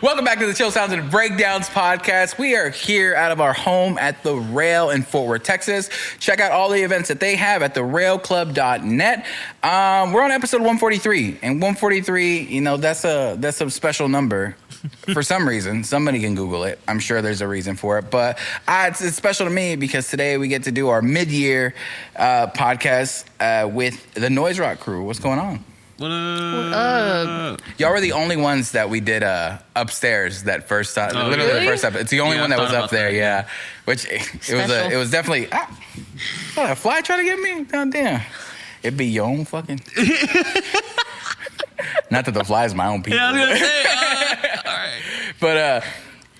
Welcome back to the Chill Sounds and Breakdowns podcast. We are here out of our home at The Rail in Fort Worth, Texas. Check out all the events that they have at therailclub.net. We're on episode 143, and 143, you know, that's a special number. For some reason, somebody can Google it. I'm sure there's a reason for it, but it's special to me because today we get to do our mid-year podcast with the NoiseROT crew. What's going on? What up? Y'all were the only ones that we did upstairs that first time. Oh, literally really? the first episode. It's the only one that was up there. That, yeah. Which it was definitely a fly trying to get me. God damn. It'd be your own fucking. Not that the fly is my own people. Yeah, I was gonna say. All right. But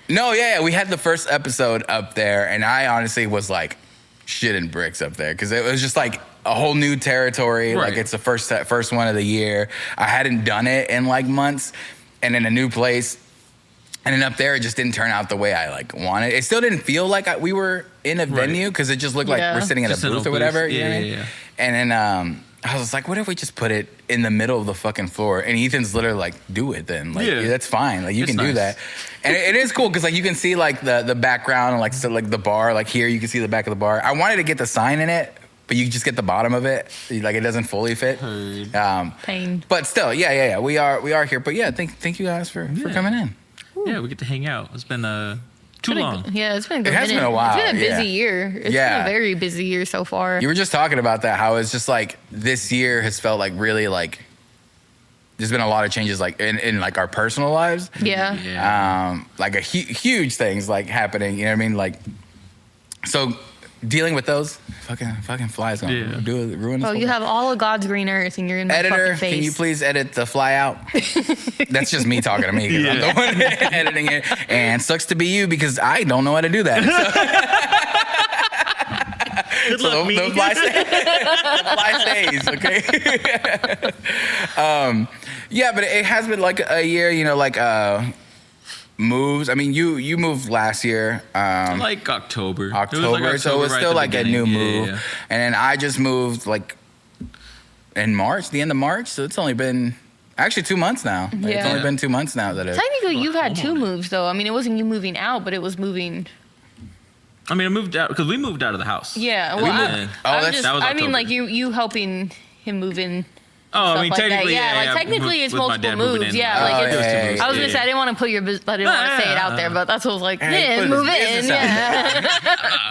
no, yeah, we had the first episode up there, and I honestly was like shitting bricks up there because it was just like a whole new territory. Right. Like it's the first one of the year. I hadn't done it in like months, and in a new place. And then up there, it just didn't turn out the way I like wanted. It still didn't feel like we were in a venue because it just looked like we're sitting in a booth or whatever. You know what I mean? And then I was like, what if we just put it in the middle of the fucking floor? And Ethan's literally like, do it then. Like, yeah, that's fine. Like, you can do that. And it is cool because like you can see like the background and like so, like the bar. Like here, you can see the back of the bar. I wanted to get the sign in it, but you just get the bottom of it. Like it doesn't fully fit. Pain. But still, yeah. We are here. But yeah, thank you guys for coming in. Yeah, we get to hang out. It's been too long. Yeah, it's been a good It has been a while. It's been a busy year. It's been a very busy year so far. You were just talking about that, how it's just like this year has felt like really like there's been a lot of changes like in like our personal lives. Yeah. Like a huge things like happening, you know what I mean? Like, so dealing with those fucking flies gonna ruin us. Well, you have all of God's green earth and you're in my Editor, fucking face. can you please edit the fly out? That's just me talking to me because I'm the one editing it. And sucks to be you because I don't know how to do that. Good luck, me. The fly stays, okay? Yeah, but it has been like a year, you know, like moves. I mean, you moved last year. Like October. So it was still like a new move. Yeah. And then I just moved like in March, the end of March. So it's only been actually 2 months now. Like, it's only been 2 months now that Technically, you've had two moves, though. I mean, it wasn't you moving out, but it was moving. I mean, I moved out because we moved out of the house. Yeah. Well, that was I mean, October. like you helping him move in. Oh, I mean, like technically, technically it's with my multiple dad moving moves. in. Yeah, like yeah. I was gonna say I didn't want to put your business. I didn't want to say it out there, but that's what I was like. Yeah, move in. Yeah.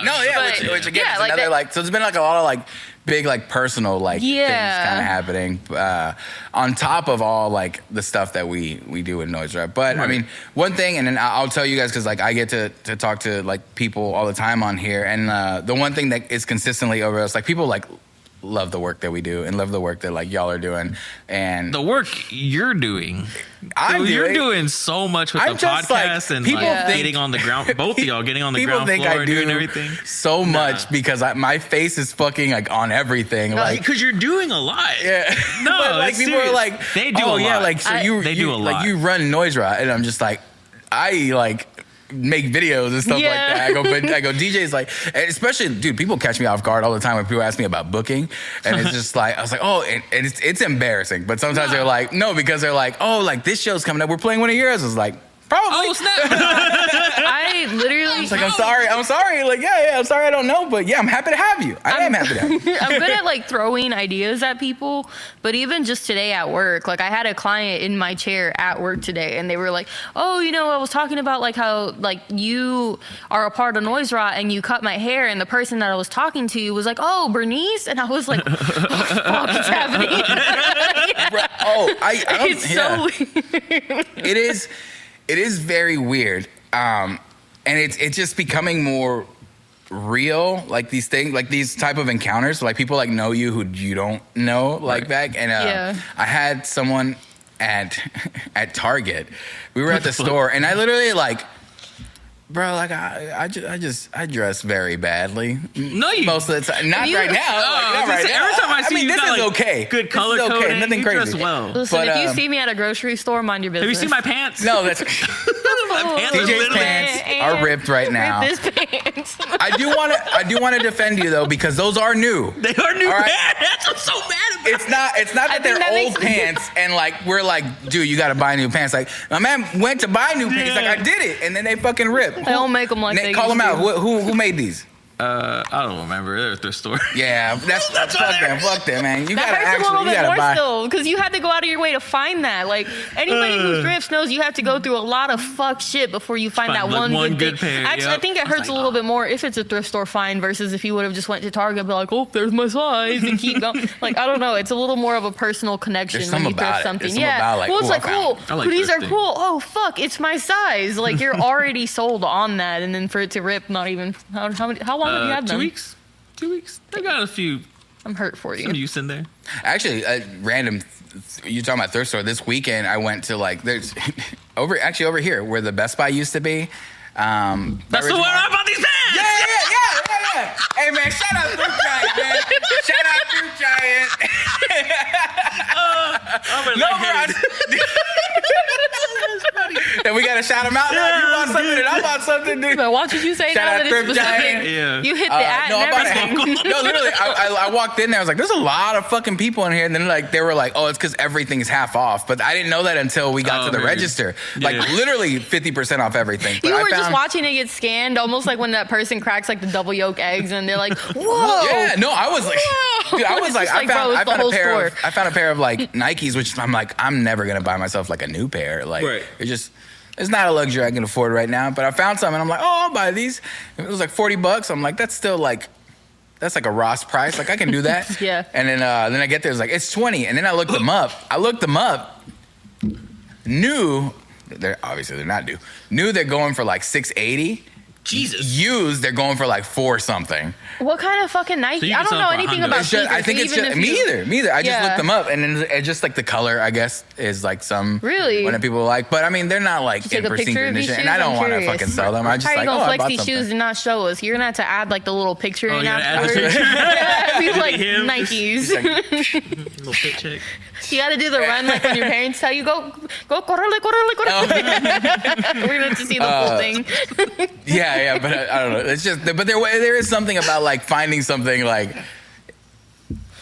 No, yeah, which again is another like. So there's been like a lot of like big like personal like things kind of happening on top of all like the stuff that we do in NoiseROT. But I mean, one thing, and then I'll tell you guys because like I get to talk to like people all the time on here, and the one thing that is consistently over us, like people like love the work that we do and love the work that like y'all are doing and the work you're doing. You're doing so much with the podcast and people like getting on the ground. Both of y'all getting on the ground floor and doing everything so much because my face is fucking like on everything. Like because you're doing a lot. Yeah. No, but, like people serious. Are like, they do a lot. Yeah, like so they do a lot. Like you run NoiseROT, and I'm just like I like make videos and stuff like that. I go DJ's like, and especially dude, people catch me off guard all the time when people ask me about booking, and it's just like I was like, oh, and it's embarrassing, but sometimes they're like, no, because they're like, oh, like this show's coming up, we're playing one of yours. I was like, probably. Oh snap! I literally. It's like I'm sorry. Like I'm sorry, I don't know, but yeah, I'm happy to have you. I am happy to have you. I'm good at like throwing ideas at people, but even just today at work, like I had a client in my chair at work today, and they were like, "Oh, you know, I was talking about like how like you are a part of NoiseROT and you cut my hair," and the person that I was talking to was like, "Oh, Bernice," and I was like, "What the fuck is happening?" I don't. It's so weird. It is very weird, and it's just becoming more real. Like these things, like these type of encounters, like people like know you who you don't know, like back. And I had someone at Target. We were at the store, and I literally like. Bro, like I dress very badly. No, you most of the time. Not right now. Not right now. Every time I see you, this is like, okay. Good color this is okay. coding. Nothing You crazy. dress well. Listen, if you see me at a grocery store, mind your business. Have you seen my pants? No, that's My pants are DJ's literally- pants are ripped right now. Rip his pants. I do want to defend you though because those are new. They are new All right. pants. I'm so mad It's not that they're old pants and like we're like, dude, you got to buy new pants. Like my man went to buy new pants. Like I did it, and then they fucking rip. They don't make them like they call them used out. to. Who made these? I don't remember. They're at thrift store. Yeah, that's fuck them, man. You that gotta hurts a little bit more buy. still, because you had to go out of your way to find that. Like anybody who thrifts knows you have to go through a lot of fuck shit before you find that one good pair. Actually, I think it hurts a little bit more if it's a thrift store find versus if you would have just went to Target and be like, oh, there's my size, and keep going. Like I don't know, it's a little more of a personal connection when you thrift something. Yeah, well, it's like cool. These are thrifting. cool. Oh fuck, it's my size. Like you're already sold on that, and then for it to rip, not even how long have you had them? 2 weeks. 2 weeks. I got a few. I'm hurt for you. Some use in there. Actually, random. You talking about thrift store? This weekend, I went to like there's over here where the Best Buy used to be. That's the one I bought these pants. Yeah. Hey man, shout out Fruit Giant, man. Shout out Fruit Giant. And we gotta shout them out. Now. You bought something, and I bought something, dude. But watch what you say. Shout now out that it's Thrift specific. Giant. Yeah. You hit the ad and everything. No, literally, I walked in there. I was like, "There's a lot of fucking people in here." And then like they were like, "Oh, it's because everything's half off." But I didn't know that until we got to the register. Like literally 50% off everything. But you were just watching it get scanned, almost like when that person cracks like the double yolk eggs, and they're like, "Whoa!" Yeah, no, I was like, dude, I was like, I found a pair of like Nikes, which I'm like, I'm never gonna buy myself like a new pair. Like, it's not a luxury I can afford right now. But I found some, and I'm like, oh, I'll buy these. It was like $40. I'm like, that's still like. That's like a Ross price. Like I can do that. Yeah. And then I get there, it's like it's 20. And then I looked them up. New, they're not new. New, they're going for like $680. Jesus. Used, they're going for like $4 something. What kind of fucking Nike? So I don't know anything about sneakers. I think it's just me either. I just looked them up, and then it's just like the color, I guess, is like some one that people like. But I mean, they're not like in pristine condition, and I don't want to fucking sell them. I just like, oh, I bought flex these something. shoes and not show us. You're gonna have to add like the little picture in afterwards. Be like Nikes. Little fit check. You got to do the run like when your parents tell you go correle. We're gonna have to see the whole thing. Yeah, but I don't know. It's just, but there is something about like finding something like,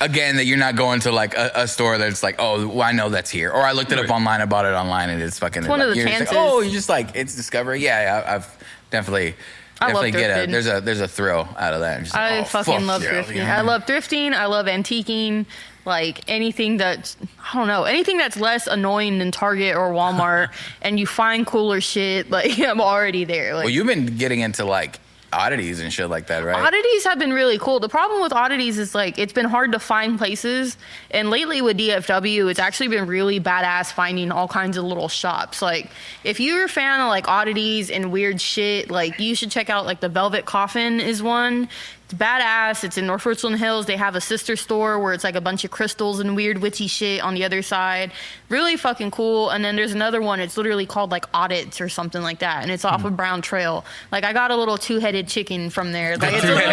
again, that you're not going to like a store that's like, oh, well, I know that's here, or I looked it up online, I bought it online, and it's fucking. It's one of the chances. Like, oh, you just like it's discovery. Yeah, I've definitely get there's a thrill out of that. I fucking love thrifting. Yeah. I love thrifting. I love antiquing. Like anything that's, I don't know, anything that's less annoying than Target or Walmart, and you find cooler shit. Like I'm already there. Like, well, you've been getting into like oddities and shit like that, right? Oddities have been really cool. The problem with oddities is like it's been hard to find places, and lately with DFW, it's actually been really badass finding all kinds of little shops. Like if you're a fan of like oddities and weird shit, like you should check out like the Velvet Coffin is one. It's badass. It's in North Richland Hills. They have a sister store where it's like a bunch of crystals and weird witchy shit on the other side. Really fucking cool. And then there's another one. It's literally called like Audits or something like that. And it's off of Brown Trail. Like I got a little two-headed chicken from there. Like it's really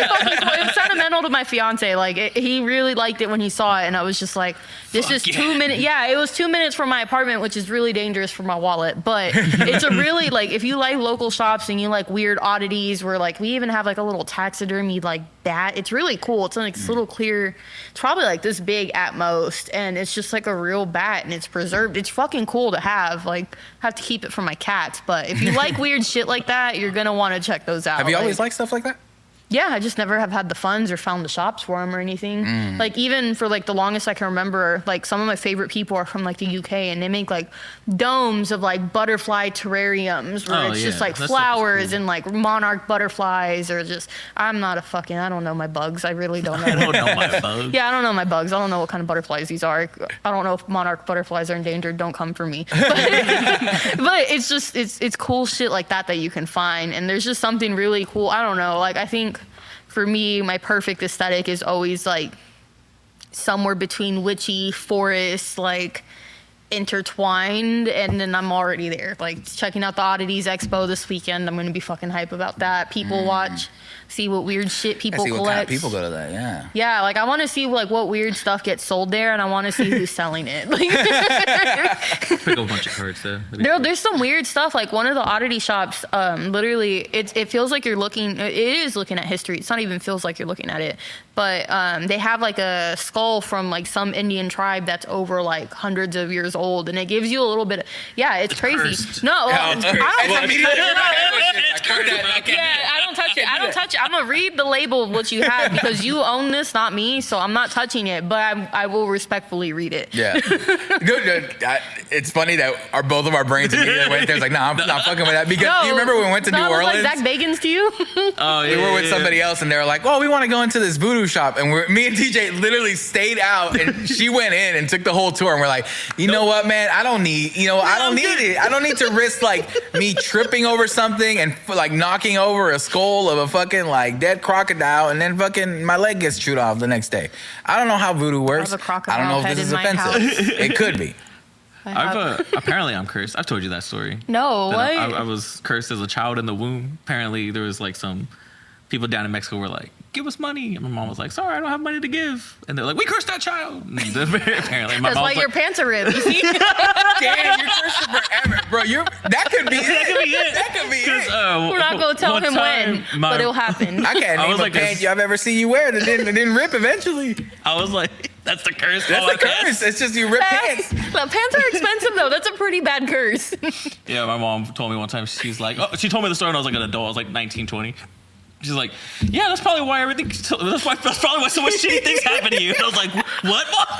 fucking cool. It was sentimental to my fiance. Like he really liked it when he saw it. And I was just like, this is 2 minutes. Yeah, it was 2 minutes from my apartment, which is really dangerous for my wallet. But it's a really like, if you like local shops and you like weird oddities where like we even have like a little taxidermy like that, it's really cool. It's like this little clear, it's probably like this big at most, and it's just like a real bat and it's preserved. It's fucking cool to have. Like I have to keep it for my cats, but if you like weird shit like that, you're gonna want to check those out. Have you always liked stuff like that? Yeah, I just never have had the funds or found the shops for them or anything. Like even for like the longest I can remember, like some of my favorite people are from like the UK, and they make like domes of like butterfly terrariums where it's just like flowers and like monarch butterflies, or just I don't know my bugs. I really don't know. I don't know my bugs. Yeah, I don't know my bugs. I don't know what kind of butterflies these are. I don't know if monarch butterflies are endangered. Don't come for me. But it's just it's cool shit like that you can find, and there's just something really cool. I don't know. Like I think. For me, my perfect aesthetic is always like somewhere between witchy, forest, like intertwined, and then I'm already there. Like checking out the Oddities Expo this weekend. I'm gonna be fucking hype about that. People watch, see what weird shit people collect. What kind of people go to that? Yeah. Yeah, like I want to see like what weird stuff gets sold there, and I want to see who's selling it. Like, pick up a bunch of cards there. There's some weird stuff. Like one of the oddity shops, literally, it feels like you're looking. It is looking at history. It's not even feels like you're looking at it. but they have like a skull from like some Indian tribe that's over like hundreds of years old, and it gives you a little bit of, it's crazy. Cursed. No, Yeah, it's cursed. I don't It's cursed. I don't touch it. I don't touch it. I'm gonna read the label of what you have because you own this, not me. So I'm not touching it, but I will respectfully read it. Yeah. Good. It's funny that both of our brains immediately went there. It's like, I'm not fucking with that. Because you remember when we went to New Orleans? Like Zach Bagans to you? Oh, yeah. We were with somebody else, and they were like, "Well, we want to go into this voodoo shop," and me and TJ literally stayed out, and she went in and took the whole tour, and we're like, "You know what, man? I don't need it. I don't need to risk like me tripping over something and like knocking over a skull of a fucking like dead crocodile, and then fucking my leg gets chewed off the next day. I don't know how voodoo works. I don't know if this is offensive. It could be." Apparently I'm cursed. I've told you that story. No, what? I was cursed as a child in the womb. Apparently there was like some people down in Mexico were like, "Give us money." And my mom was like, "Sorry, I don't have money to give." And they're like, "We cursed that child." And apparently my That's mom why your pants are ripped. You see? Damn, you're cursed forever, bro. That could be it. That could be it. We're not gonna tell him when, but it'll happen. I can't name a pant I've ever seen you wear that didn't rip eventually. I was like, that's the curse. That's the curse. It's just you rip pants. The pants are expensive though. That's a pretty bad curse. Yeah, my mom told me one time, she told me the story when I was like an adult. I was like 19, 20. She's like, "Yeah, that's probably why that's probably why so much shitty things happen to you." And I was like, "What, Mom?"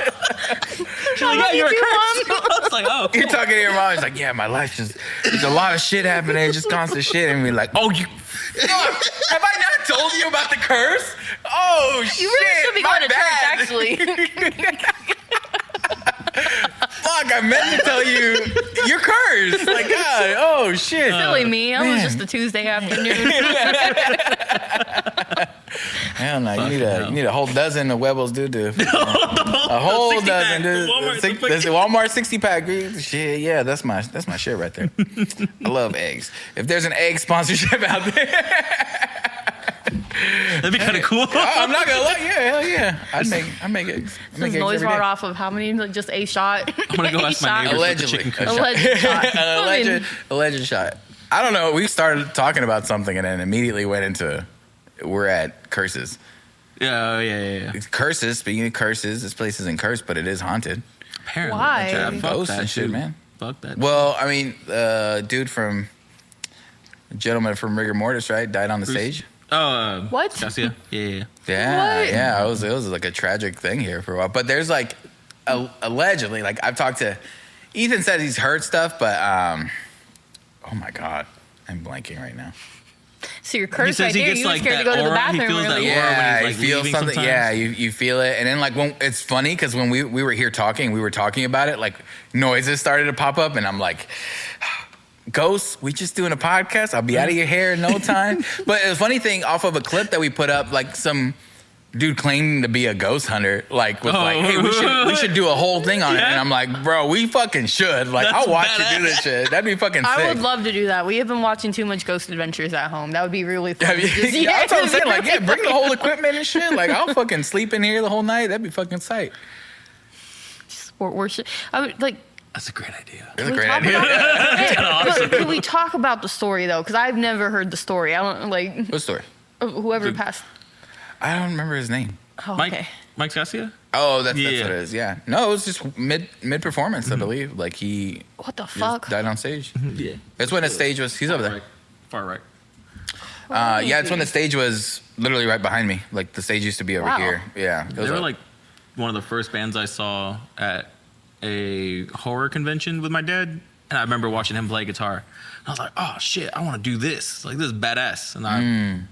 She's like, "Yeah, you're a curse." I was like, "Oh, cool." You're talking to your mom. She's like, "Yeah, my life there's a lot of shit happening, just constant shit." And we're like, "Oh, you fuck. Have I not told you about the curse? Oh, shit. You really should be going to church, actually." Fuck, I meant to tell you, you're cursed. Like, God, oh, shit. Silly me. I was just a Tuesday afternoon. Hell no, you need a whole dozen of Webbles, dude. A whole dozen, dude. Walmart 60-pack. Shit, yeah, that's my shit right there. I love eggs. If there's an egg sponsorship out there. That'd be kind of cool. I'm not gonna lie. Yeah, hell yeah. I make eggs. This NoiseROT off of how many? Like just a shot. I'm gonna go ask my neighbors. Allegedly. Alleged shot. I don't know. We started talking about something and then immediately went into we're at curses. Yeah. It's curses. Speaking of curses, this place isn't cursed, but it is haunted. Apparently. Why? Ghosts and shit, man. Fuck that. Well, I mean, gentleman from Rigor Mortis, right? Died on the stage. Oh, what? Garcia? Yeah. What? Yeah. It was like a tragic thing here for a while. But there's like, allegedly, like I've talked to, Ethan says he's heard stuff, but oh my God, I'm blanking right now. So you're cursed right there. You were scared to go to the bathroom. He feels that earlier. aura when he feels something. Sometimes. Yeah, you feel it, and then like when it's funny because when we were here talking, we were talking about it. Like noises started to pop up, and I'm like, "Ghosts, we just doing a podcast. I'll be out of your hair in no time." But the funny thing, off of a clip that we put up, like some dude claiming to be a ghost hunter, like was like, "Hey, we should do a whole thing on it." And I'm like, "Bro, we fucking should. Like, I'll watch you do this shit. That'd be fucking sick." I would love to do that. We have been watching too much Ghost Adventures at home. That would be really fun. That's what I'm saying. Like, yeah, bring the whole equipment and shit. Like, I'll fucking sleep in here the whole night. That'd be fucking sight. Worship. I would like. That's a great idea. That's a great idea. Can we talk about the story though? Because I've never heard the story. I don't like. What story? Whoever passed. I don't remember his name. Oh, okay. Mike Garcia? Oh, that's what it is. Yeah. No, it was just mid performance, I believe. Like he. What the fuck? Died on stage. Yeah. That's when the stage was. He's over there. Far right. Yeah, it's when the stage was literally right behind me. Like the stage used to be over here. Yeah. They were like one of the first bands I saw at a horror convention with my dad, and I remember watching him play guitar. And I was like, "Oh shit, I want to do this! Like this is badass!" And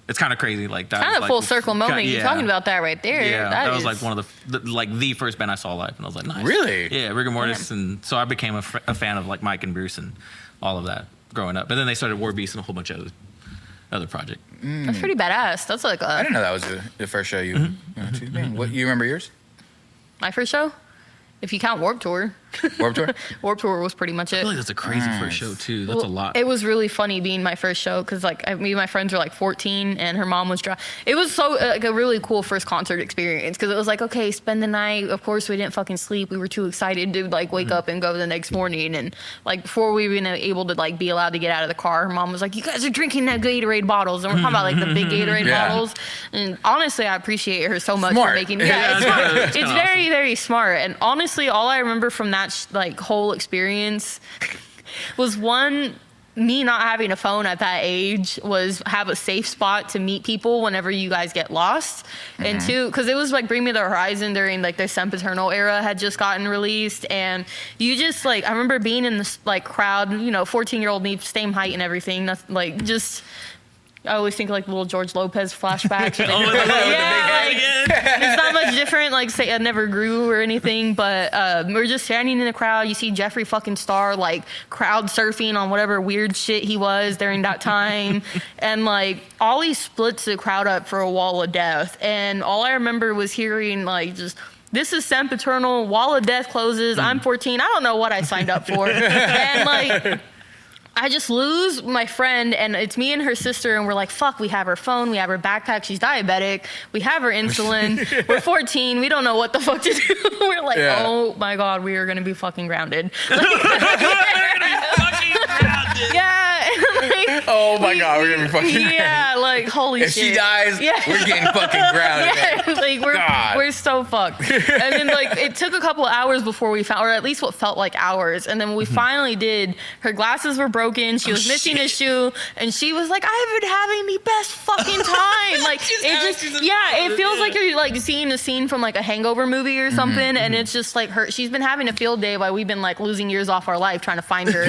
it's kind of crazy, like that. Kind of full circle moment. You're talking about that right there. Yeah, that was like one of the first band I saw live, and I was like, "Nice." Really? Yeah, Rigor Mortis, and so I became a fan of like Mike and Bruce and all of that growing up. And then they started War Beast and a whole bunch of other projects. That's pretty badass. That's like I didn't know that was the first show you went to. What you remember yours? My first show? If you count Warped Tour. Warped Tour? Warped Tour was pretty much I it. feel like that's a crazy first show too. That's a lot. It was really funny being my first show because like me and my friends were like 14 and her mom was it was so like a really cool first concert experience because it was like, okay, spend the night. Of course we didn't fucking sleep. We were too excited to like wake up and go the next morning. And like before we were even able to like be allowed to get out of the car, her mom was like, you guys are drinking that Gatorade bottles. And we're talking about like the big Gatorade bottles. And honestly, I appreciate her so much for making it's smart. It's very, very smart. And honestly, all I remember from that like whole experience was me not having a phone at that age was have a safe spot to meet people whenever you guys get lost. And two, because it was like Bring Me the Horizon during like the Sempiternal era had just gotten released, and you just like I remember being in this like crowd, 14-year-old me, same height and everything, like just I always think like little George Lopez flashbacks. It's not much different. Like say I never grew or anything, but we're just standing in the crowd. You see Jeffree fucking Star like crowd surfing on whatever weird shit he was during that time, and like Ollie splits the crowd up for a wall of death, and all I remember was hearing like just. This is Sempiternal, Wall of Death closes. I'm 14. I don't know what I signed up for, and like. I just lose my friend, and it's me and her sister, and we're like, fuck, we have her phone, we have her backpack, she's diabetic, we have her insulin, we're 14, we don't know what the fuck to do. We're like, oh my God, we are going to be fucking grounded. Yeah. Like, oh my God, we're gonna be fucking grounded. Yeah, like holy if shit. If she dies, we're getting fucking grounded. Yeah, like we're so fucked. And then like it took a couple of hours before we found, or at least what felt like hours. And then when we finally did, her glasses were broken. She was missing a shoe, and she was like, "I've been having the best fucking time." Like it feels like you're like seeing a scene from like a Hangover movie or something, and it's just like she's been having a field day while we've been like losing years off our life trying to find her.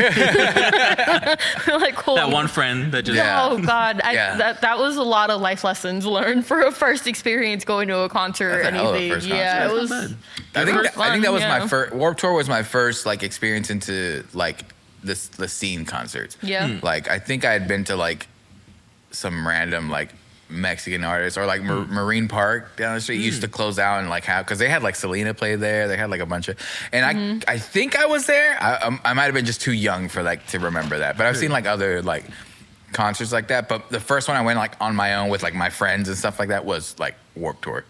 We're like, cool. That one friend that just oh God, that was a lot of life lessons learned for a first experience going to a concert or anything. Yeah, it was. I think that was my first. Warped Tour was my first like experience into like the scene concerts. Yeah. Like I think I had been to like some random like Mexican artists or like Marine Park down the street used to close out and like have because they had like Selena play there. They had like a bunch of and I think I was there. I might have been just too young for like to remember that, but I've seen like other like concerts like that. But the first one I went like on my own with like my friends and stuff like that was like Warped Tour.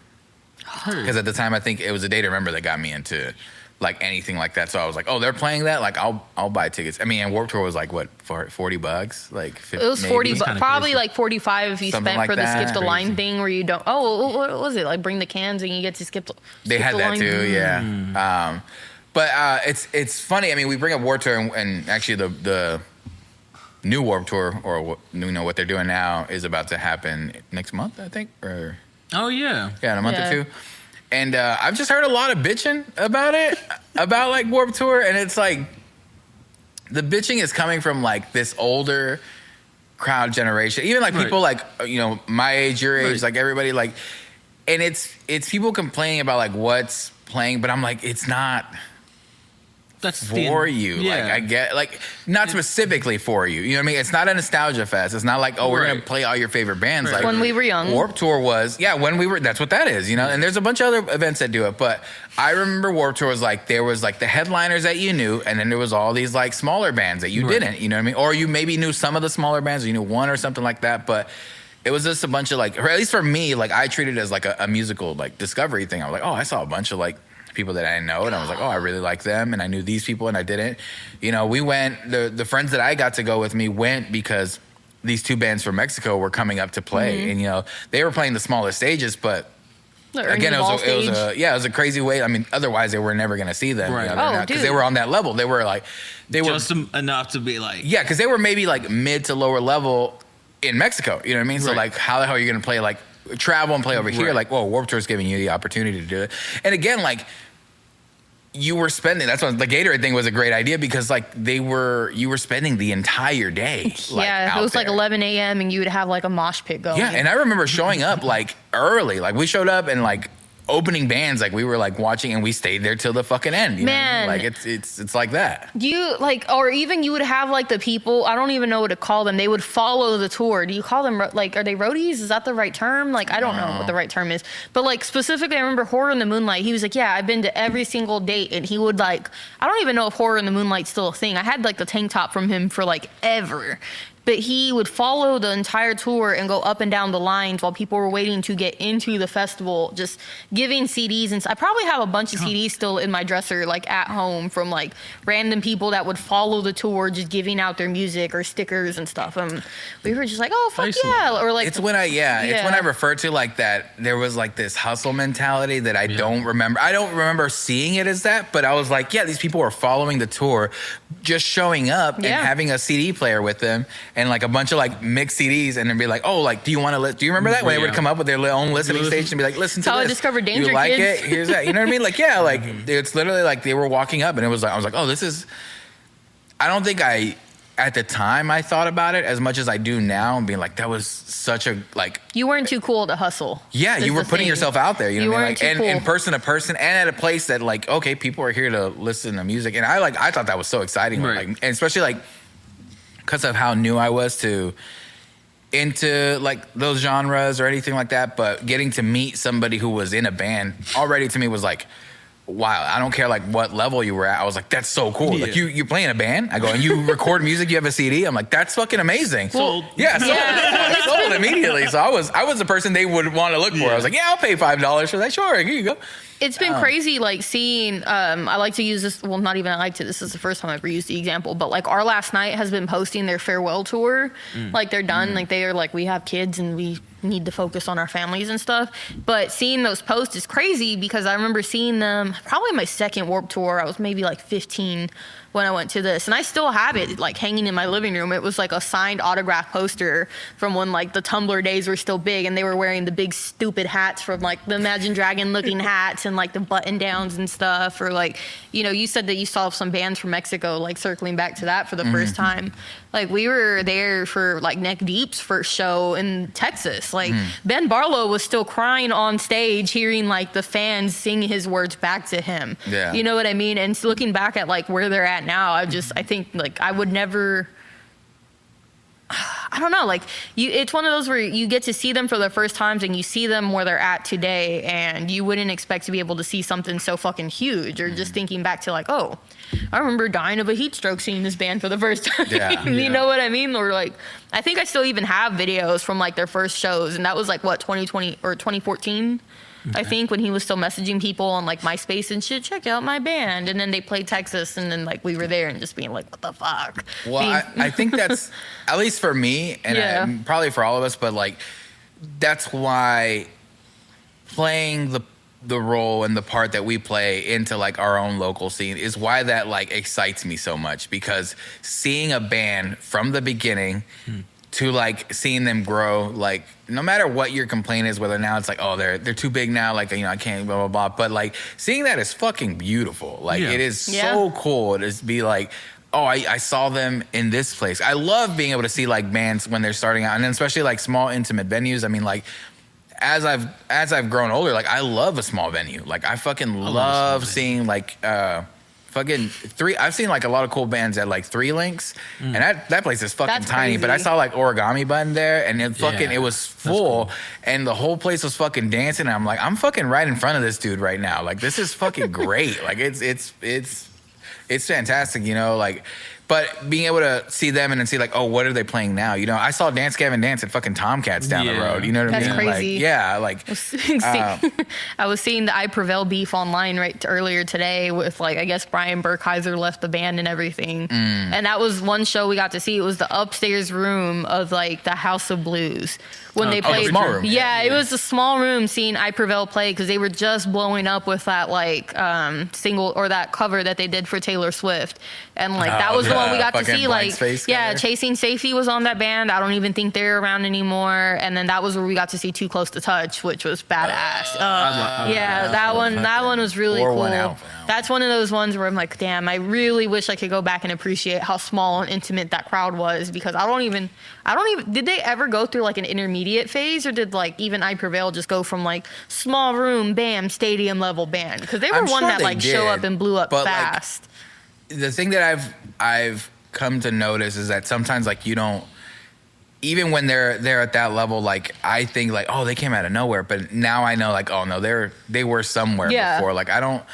Because at the time I think it was a Day to Remember that got me into like anything like that. So I was like, oh, they're playing that, like I'll buy tickets. I mean, and Warped Tour was like what, $40, like 50, it was 40, probably like 45 if you something spent like for the that. skip the line thing where you don't. Oh, what was it like? Bring the cans and you get to skip. They had the that line. too, yeah. But it's funny. I mean, we bring up Warped Tour, and actually the new Warped Tour or what they're doing now is about to happen next month, I think, or in a month or two. And I've just heard a lot of bitching about it, about like Warped Tour, and it's like the bitching is coming from like this older crowd generation, even like people like my age, your age, like everybody like, and it's people complaining about like what's playing, but I'm like it's not. That's for you. Yeah. Like I get like not specifically for you. You know what I mean? It's not a nostalgia fest. It's not like, oh, we're gonna play all your favorite bands. Like when we were young. Warped Tour was when we were that's what that is, and there's a bunch of other events that do it. But I remember Warped Tour was like there was like the headliners that you knew, and then there was all these like smaller bands that you didn't, you know what I mean? Or you maybe knew some of the smaller bands, or you knew one or something like that, but it was just a bunch of like, or at least for me, like I treated it as like a musical like discovery thing. I was like, oh, I saw a bunch of like people that I didn't know, and I was like, oh, I really like them, and I knew these people and I didn't. We went, the friends that I got to go with me went because these two bands from Mexico were coming up to play, and they were playing the smaller stages, but again, it was a crazy way. I mean, otherwise they were never gonna see them, because they were on that level. They were just enough to be like, because they were maybe like mid to lower level in Mexico. You know what I mean? So like, how the hell are you gonna play like travel and play over here? Like, whoa, Warped Tour's giving you the opportunity to do it, and again, like. You were spending. That's why the Gatorade thing was a great idea because like you were spending the entire day. Like, it was like 11 a.m. and you would have like a mosh pit going. Yeah, and I remember showing up like early. Like we showed up and like opening bands, like we were like watching and we stayed there till the fucking end. You know what I mean? Man. Like it's like that. Do you like, or even you would have like the people, I don't even know what to call them. They would follow the tour. Do you call them like, are they roadies? Is that the right term? Like, I don't know what the right term is, but like specifically I remember Horror in the Moonlight. He was like, yeah, I've been to every single date. And he would like, I don't even know if Horror in the Moonlight's still a thing. I had like the tank top from him for like ever. But he would follow the entire tour and go up and down the lines while people were waiting to get into the festival, just giving CDs. And I probably have a bunch of CDs still in my dresser, like at home, from like random people that would follow the tour, just giving out their music or stickers and stuff. And we were just like, oh, fuck yeah. Or like, it's when I refer to like that, there was like this hustle mentality that I don't remember. I don't remember seeing it as that, but I was like, yeah, these people are following the tour, just showing up and having a CD player with them. And like a bunch of like mixed CDs, and then be like, oh, like, do you want to? Do you remember that when they would come up with their own listening station and be like, listen to how this. I discovered Danger You like Kids. it? Here's that. You know what I mean? Like, yeah, like it's literally like they were walking up, and it was like I was like, oh, this is. I don't think at the time I thought about it as much as I do now, and being like, that was such a like. You weren't too cool to hustle. Yeah, you were putting yourself out there. You know what I mean? Like, cool. and person to person, and at a place that like, okay, people are here to listen to music, and I thought that was so exciting, Right. like, and especially like because of how new I was into like those genres or anything like that, but getting to meet somebody who was in a band already to me was like, wow, I don't care like what level you were at. I was like, that's so cool. Yeah. Like you play in a band. I go, and you record music, you have a CD. I'm like, that's fucking amazing. Sold. Yeah, sold immediately. So I was the person they would want to look for. I was like, yeah, I'll pay $5 for that. Sure, here you go. It's been crazy, like seeing. I like to use this. Well, not even I like to. This is the first time I've ever used the example. But like Our Last Night has been posting their farewell tour. Like they're done. Like they are like, we have kids and we need to focus on our families and stuff. But seeing those posts is crazy because I remember seeing them probably my second Warped Tour. I was maybe like 15 when I went to this, and I still have it like hanging in my living room. It was like a signed autograph poster from when like the Tumblr days were still big, and they were wearing the big stupid hats from like the Imagine Dragon looking hats and like the button downs and stuff. Or like, you know, you said that you saw some bands from Mexico, like circling back to that for the first time. Like we were there for like Neck Deep's first show in Texas. Like Ben Barlow was still crying on stage, hearing like the fans sing his words back to him. Yeah. You know what I mean? And looking back at like where they're at now, I think like I would never, I don't know, like it's one of those where you get to see them for the first times and you see them where they're at today, and you wouldn't expect to be able to see something so fucking huge. Or just thinking back to like, oh, I remember dying of a heat stroke seeing this band for the first time. Yeah. You know what I mean? Or like, I think I still even have videos from like their first shows, and that was like what, 2020 or 2014. I think when he was still messaging people on like MySpace and shit, check out my band. And then they played Texas, and then like we were there and just being like, what the fuck? Well, I think that's, at least for me, and probably for all of us, but like, that's why playing the role and the part that we play into like our own local scene is why that like excites me so much, because seeing a band from the beginning to like seeing them grow, like no matter what your complaint is, whether now it's like, oh, they're too big now, like, you know, I can't blah blah blah, but like seeing that is fucking beautiful. Like it is so cool to just be like, oh, I saw them in this place. I love being able to see like bands when they're starting out, and then especially like small intimate venues. I mean, like as I've grown older, like I love a small venue. Like I fucking love seeing like fucking I've seen like a lot of cool bands at like 3 Links, and that place is fucking That's tiny. crazy. But I saw like Origami Button there, and it fucking it was full, and the whole place was fucking dancing. And I'm like, I'm fucking right in front of this dude right now. Like this is fucking great. Like it's fantastic, you know, like. But being able to see them and then see like, oh, what are they playing now? You know, I saw Dance Gavin Dance at fucking Tomcats down the road. You know what I mean? That's crazy. Like, yeah, like I was seeing the I Prevail beef online earlier today with like, I guess Brian Burkheiser left the band and everything. And that was one show we got to see. It was the upstairs room of like the House of Blues when they played. The small room. Yeah, it was a small room seeing I Prevail play because they were just blowing up with that like single or that cover that they did for Taylor Swift. And like that was the one we got to fucking see. Blank Like, Space yeah, cover. Chasing Safety was on that band. I don't even think they're around anymore. And then that was where we got to see Too Close to Touch, which was badass. Yeah, that one was really Pour cool. one out. That's one of those ones where I'm like, damn, I really wish I could go back and appreciate how small and intimate that crowd was, because I don't even, did they ever go through like an intermediate phase, or did like even I Prevail just go from like small room, bam, stadium level band? Because they were I'm one sure that they like show did, up and blew up but, like, fast. The thing that I've come to notice is that sometimes like you don't, even when they're at that level, like I think like, oh, they came out of nowhere, but now I know like, oh no, they were somewhere before. Like I don't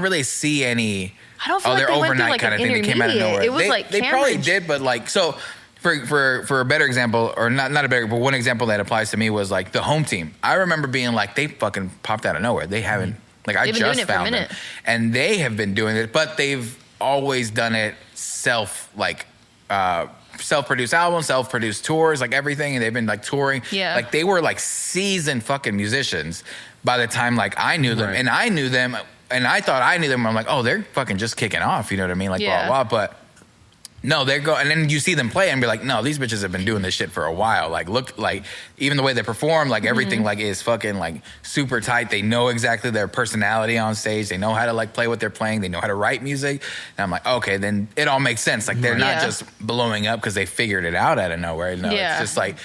really see any. I don't feel like they're they went through, overnight like, kind an of thing that came out of intermediate. nowhere. It was like they probably Cambridge. did, but like so. For a better example, or not a better, but one example that applies to me was like the Home Team. I remember being like, they fucking popped out of nowhere. They haven't, like I They've been doing just it for a found them, minute. and they have been doing it, but they've always done it self-produced albums, self-produced tours, like everything, and they've been like touring. Yeah. Like they were like seasoned fucking musicians by the time like I knew them, Right. and I knew them, and I thought I knew them. I'm like, oh, they're fucking just kicking off. You know what I mean? Like Yeah. blah blah. But no, they're going, and then you see them play and be like, no, these bitches have been doing this shit for a while. Like, look, like even the way they perform, like everything, like is fucking like super tight. They know exactly their personality on stage. They know how to like play what they're playing. They know how to write music. And I'm like, okay, then it all makes sense. Like they're not Yeah. just blowing up because they figured it out of nowhere. No, Yeah. it's just like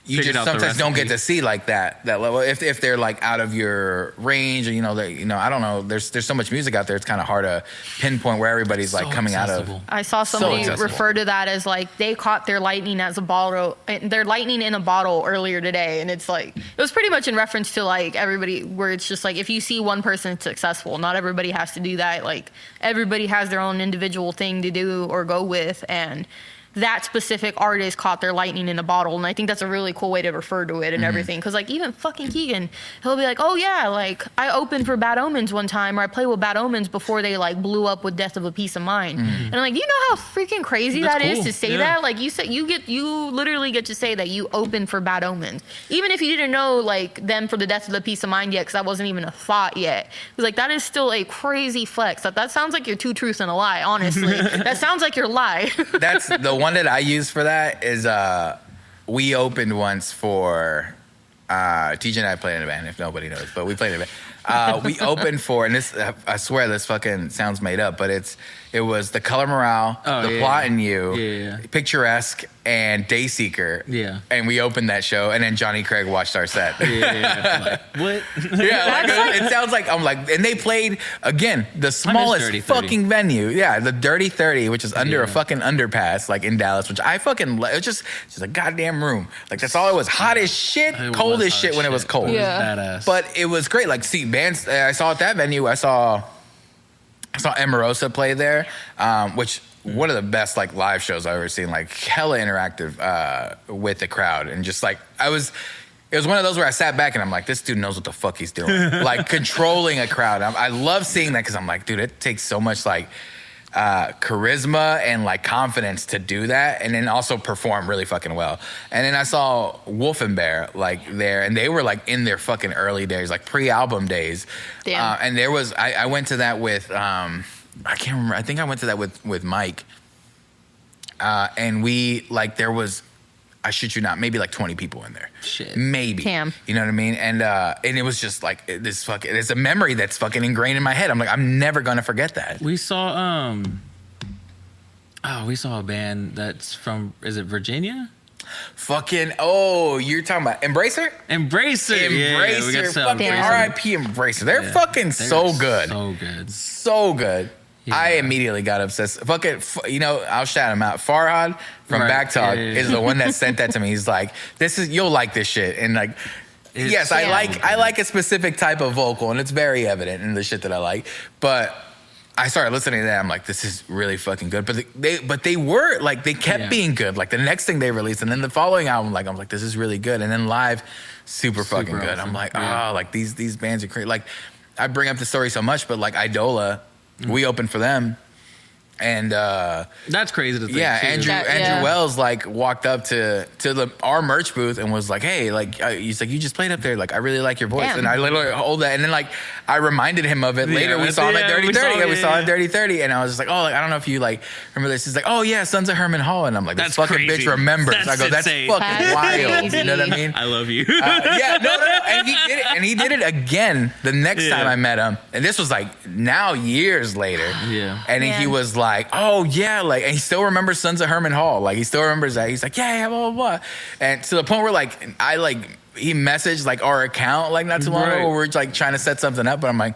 you Figured just out the sometimes don't get recipe. to see like that level if they're like out of your range, or I don't know. There's so much music out there. It's kind of hard to pinpoint where everybody's like So coming accessible. out of. I saw somebody accessible. refer to that as like they caught their lightning as a bottle. Their lightning in a bottle earlier today, and it's like it was pretty much in reference to like everybody, where it's just like if you see one person successful, not everybody has to do that. Like everybody has their own individual thing to do or go with, and that specific artist caught their lightning in a bottle. And I think that's a really cool way to refer to it and everything. Because like even fucking Keegan, he'll be like, oh yeah, like I opened for Bad Omens one time, or I played with Bad Omens before they like blew up with Death of a Peace of Mind. And I'm like, you know how freaking crazy That's that is cool. to say Yeah. that? Like you said, you literally get to say that you opened for Bad Omens. Even if you didn't know like them for the Death of the Peace of Mind yet, because that wasn't even a thought yet. It was like, that is still a crazy flex. That sounds like you're two truths and a lie, honestly. That sounds like your lie. That's the one that I use for that is we opened once for TJ and I played in a band, if nobody knows, but we played in a band. We opened for, and this I swear this fucking sounds made up, but it was The Color Morale, The Plot in You, Yeah. Picturesque, and Dayseeker. Yeah. And we opened that show, and then Johnny Craig watched our set. Yeah. Like, what? It sounds like I'm like, and they played again the smallest Dirty 30. fucking venue. Yeah, the Dirty 30, which is under a Yeah. fucking underpass, like in Dallas, which I fucking it was just a goddamn room. Like that's all it was. Hot as shit, It cold was as hot shit as when it was shit. cold. It was Yeah. badass. But it was great. Like see bands I saw at that venue. I saw Emerosa play there, which one of the best like live shows I've ever seen. Like hella interactive with the crowd, and just like it was one of those where I sat back and I'm like, this dude knows what the fuck he's doing. Like controlling a crowd. I love seeing that because I'm like, dude, it takes so much like charisma and like confidence to do that, and then also perform really fucking well. And then I saw Wolf and Bear like there, and they were like in their fucking early days, like pre-album days. Damn. And there was I went to that with I can't remember. I think I went to that with Mike. And we like there was, I shit you not, maybe like 20 people in there. Shit. Maybe. Damn. You know what I mean? And it was just like this fucking, it's a memory that's fucking ingrained in my head. I'm like, I'm never gonna forget that. We saw we saw a band that's from, is it Virginia? Fucking, oh, you're talking about Embracer? Embracer. Yeah, we got Embracer, to sell fucking Embracer. R.I.P. Embracer. They're Yeah. fucking They're so good. So good. So good. Yeah. I immediately got obsessed. Fucking, I'll shout him out. Farhad from Right. Back Talk Yeah, yeah, yeah. is the one that sent that to me. He's like, you'll like this shit. And like, It's yes, I so like a specific type of vocal, and it's very evident in the shit that I like. But I started listening to that. I'm like, this is really fucking good. But they were like, they kept Yeah. being good. Like the next thing they released, and then the following album, like I'm like, this is really good. And then live, super fucking good. awesome. I'm like, Yeah. oh, like these bands are crazy. Like I bring up the story so much, but like Idola, we opened for them. And that's crazy to think. yeah, too. Andrew Wells like walked up to our merch booth and was like, "Hey, like he's like, you just played up there. Like, I really like your voice." Damn. And I literally hold that, and then like I reminded him of it later. We saw him at Dirty 30. We saw him at Dirty 30, and I was just like, "Oh, like, I don't know if you like remember this." He's like, "Oh yeah, Sons of Herman Hall," and I'm like, "This That's fucking crazy. bitch remembers." That's I go, "That's insane. fucking That's wild." crazy. You know what I mean? I love you. Yeah, no, and he did it, and he did it again the next time I met him, and this was like now years later. Yeah. And Man. he was like, "Oh yeah," like, and he still remembers Sons of Herman Hall, like he still remembers that. He's like, "Yeah, blah blah blah," and to the point where like he messaged like our account like not too long ago, where we're like trying to set something up, but I'm like,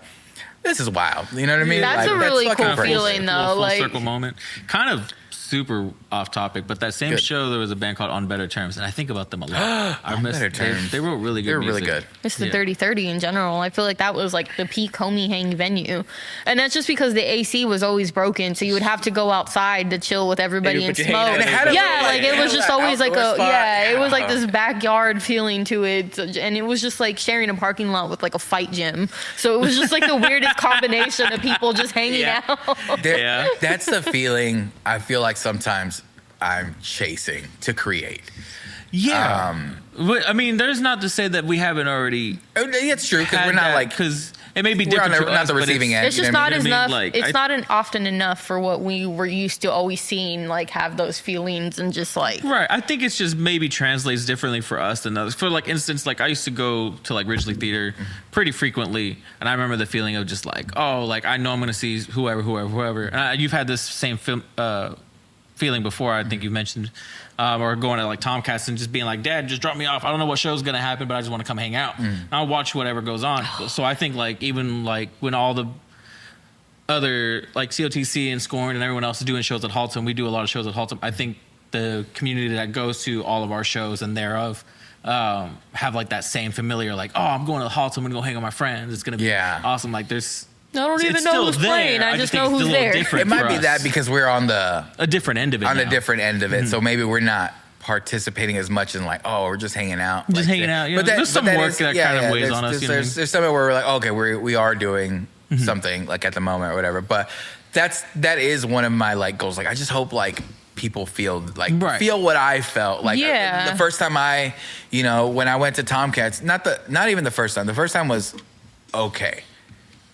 this is wild. You know what I mean? That's like, a really fucking cool crazy. feeling, though. Full Like, circle moment. Kind of super off topic, but that same Good. show, there was a band called On Better Terms, and I think about them a lot. On Better Terms. They wrote really good They were music. really good. it's the Yeah. Dirty 30 in general. I feel like that was like the peak homie hang venue. And that's just because the AC was always broken. So you would have to go outside to chill with everybody and put your hand smoke. out. And it had a Yeah, little, like it was just always like outdoor spot. it was like this backyard feeling to it. And it was just like sharing a parking lot with like a fight gym. So it was just like the weirdest combination of people just hanging Yeah. out. Yeah. That's the feeling I feel like sometimes I'm chasing to create. Yeah. But, I mean, there's not to say that we haven't already. It's true because we're not like because it may be we're on different. the, to not us, the but receiving end. It's you just know what not I mean? enough. Like, It's not often enough for what we were used to always seeing, like have those feelings and just like. Right. I think it's just maybe translates differently for us than others. For like instance, like I used to go to like Ridgely Theater pretty frequently, and I remember the feeling of just like, oh, like I know I'm gonna see whoever. And you've had this same feeling before. I think you mentioned, or going to like Tomcats and just being like, "Dad, just drop me off. I don't know what show's gonna happen, but I just want to come hang out. I'll watch whatever goes on." So I think like even like when all the other like COTC and Scorn and everyone else is doing shows at Haltom, we do a lot of shows at Haltom. I think the community that goes to all of our shows and thereof have like that same familiar like, "Oh, I'm going to Haltom, I'm gonna go hang with my friends. It's gonna be awesome." Like there's. I don't even It's know still who's there. playing. I just think know it's who's a little there. different It might for be us. that because we're on A different end of it. the now. different end of it, so maybe we're not participating as much in like, oh, we're just hanging out, Just like hanging that. out, yeah. There's some work that kind of weighs on us, you know what I mean? There's something where we're like, okay, we are doing something like at the moment or whatever, but that is one of my like goals. Like I just hope like people feel feel what I felt like. Yeah. The first time when I went to Tomcats, not even the first time. The first time was okay.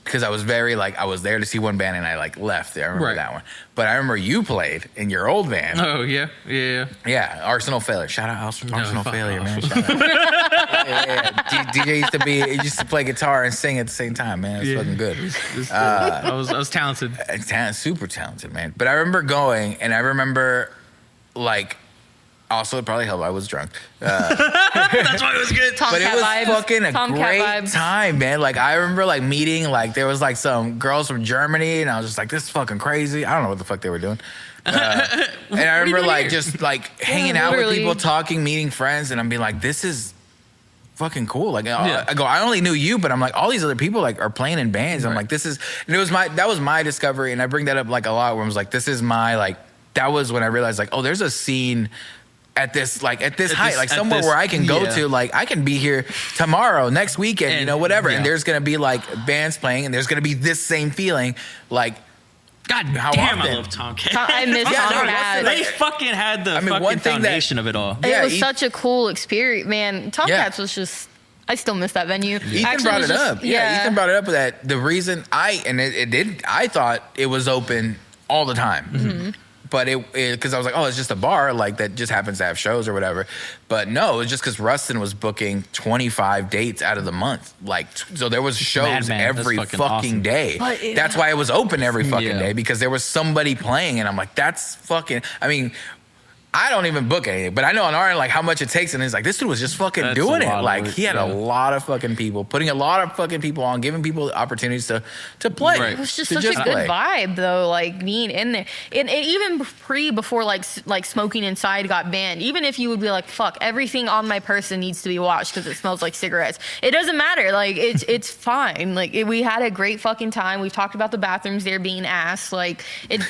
Because I was I was there to see one band and I like left. I remember that one. But I remember you played in your old band. Oh yeah. Yeah, Arsenal Failure. Shout out Arsenal fuck Failure, off. man. Shout out. DJ used to play guitar and sing at the same time, man. It's fucking good. I was talented. Super talented, man. But I remember going, and I remember like. Also, it probably helped. I was drunk. That's why it was good. But it was vibes. fucking a Tomcat great vibes. time, man. Like I remember like meeting like there was like some girls from Germany, and I was just like, this is fucking crazy. I don't know what the fuck they were doing. And I remember like just like hanging out with literally. people, talking, meeting friends, and I'm being like, this is fucking cool. Like Yeah. I go, I only knew you, but I'm like, all these other people like are playing in bands. I'm like, this is, and that was my discovery, and I bring that up like a lot. Where I was like, this is my like, that was when I realized like, oh, there's a scene. At this height, like somewhere where I can go to, like I can be here tomorrow, next weekend, And, whatever. yeah. And there's gonna be like bands playing, and there's gonna be this same feeling, like God how damn, often? I love Tomcat. I miss Yeah, no, Tomcat. that's They fucking had the I mean, fucking one thing that- foundation of it all. Yeah, It was Ethan- such a cool experience, man. Tomcats was just. I still miss that venue. Ethan Actually, brought was it just- up. Yeah, Ethan brought it up that the reason I thought it was open all the time. But because I was like, oh, it's just a bar like that just happens to have shows or whatever. But no, it was just because Rustin was booking 25 dates out of the month. Like, so there was shows Madman. every That's fucking fucking awesome. day. But That's why it was open every fucking Yeah. day, because there was somebody playing, and I'm like, that's fucking. I mean, I don't even book anything, but I know on our end like how much it takes, and he's like, this dude was just fucking That's doing a lot it. of Like work, he had a yeah. lot of fucking people, putting a lot of fucking people on, giving people opportunities to play. Right. It was just To such a good play. vibe, though. Like being in there, and even before like smoking inside got banned. Even if you would be like, "Fuck, everything on my person needs to be washed because it smells like cigarettes." It doesn't matter. Like it's fine. Like we had a great fucking time. We talked about the bathrooms there being ass. Like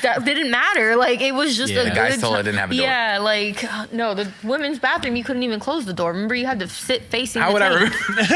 that didn't matter. Like it was just Yeah. a The good guys told time. I didn't have a door. Yeah, Yeah, like no, the women's bathroom you couldn't even close the door. Remember, you had to sit facing. How the would I tank. remember?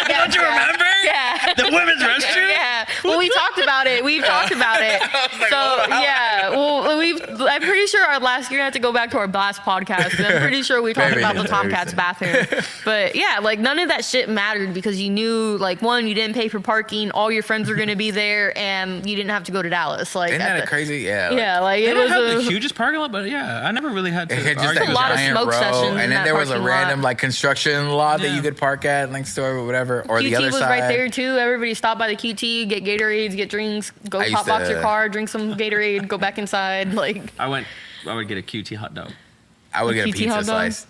Don't you remember? Yeah. The women's restroom? Yeah. Well, we talked about it. We've talked about it. like, So well, yeah. Well, I'm pretty sure our last year I had to go back to our last podcast. And I'm pretty sure we talked Maybe. about the Tomcats bathroom. But yeah, like none of that shit mattered because you knew, like, one, you didn't pay for parking, all your friends were gonna be there, and you didn't have to go to Dallas. Like, Isn't that crazy? Yeah. yeah, like They it don't was have the a. hugest parking lot, but yeah, I never really had to It had just argue a with lot of that. giant smoke row, sessions in and then that there was a parking random lot. like construction lot that Yeah. you could park at next door or whatever, or the QT other was side. right there too. Everybody stopped by the QT, get Gatorades, get drinks, go I used pop box to- your car, drink some Gatorade, go back inside. Like, I would get a QT hot dog. I would get a QT pizza hot dog? slice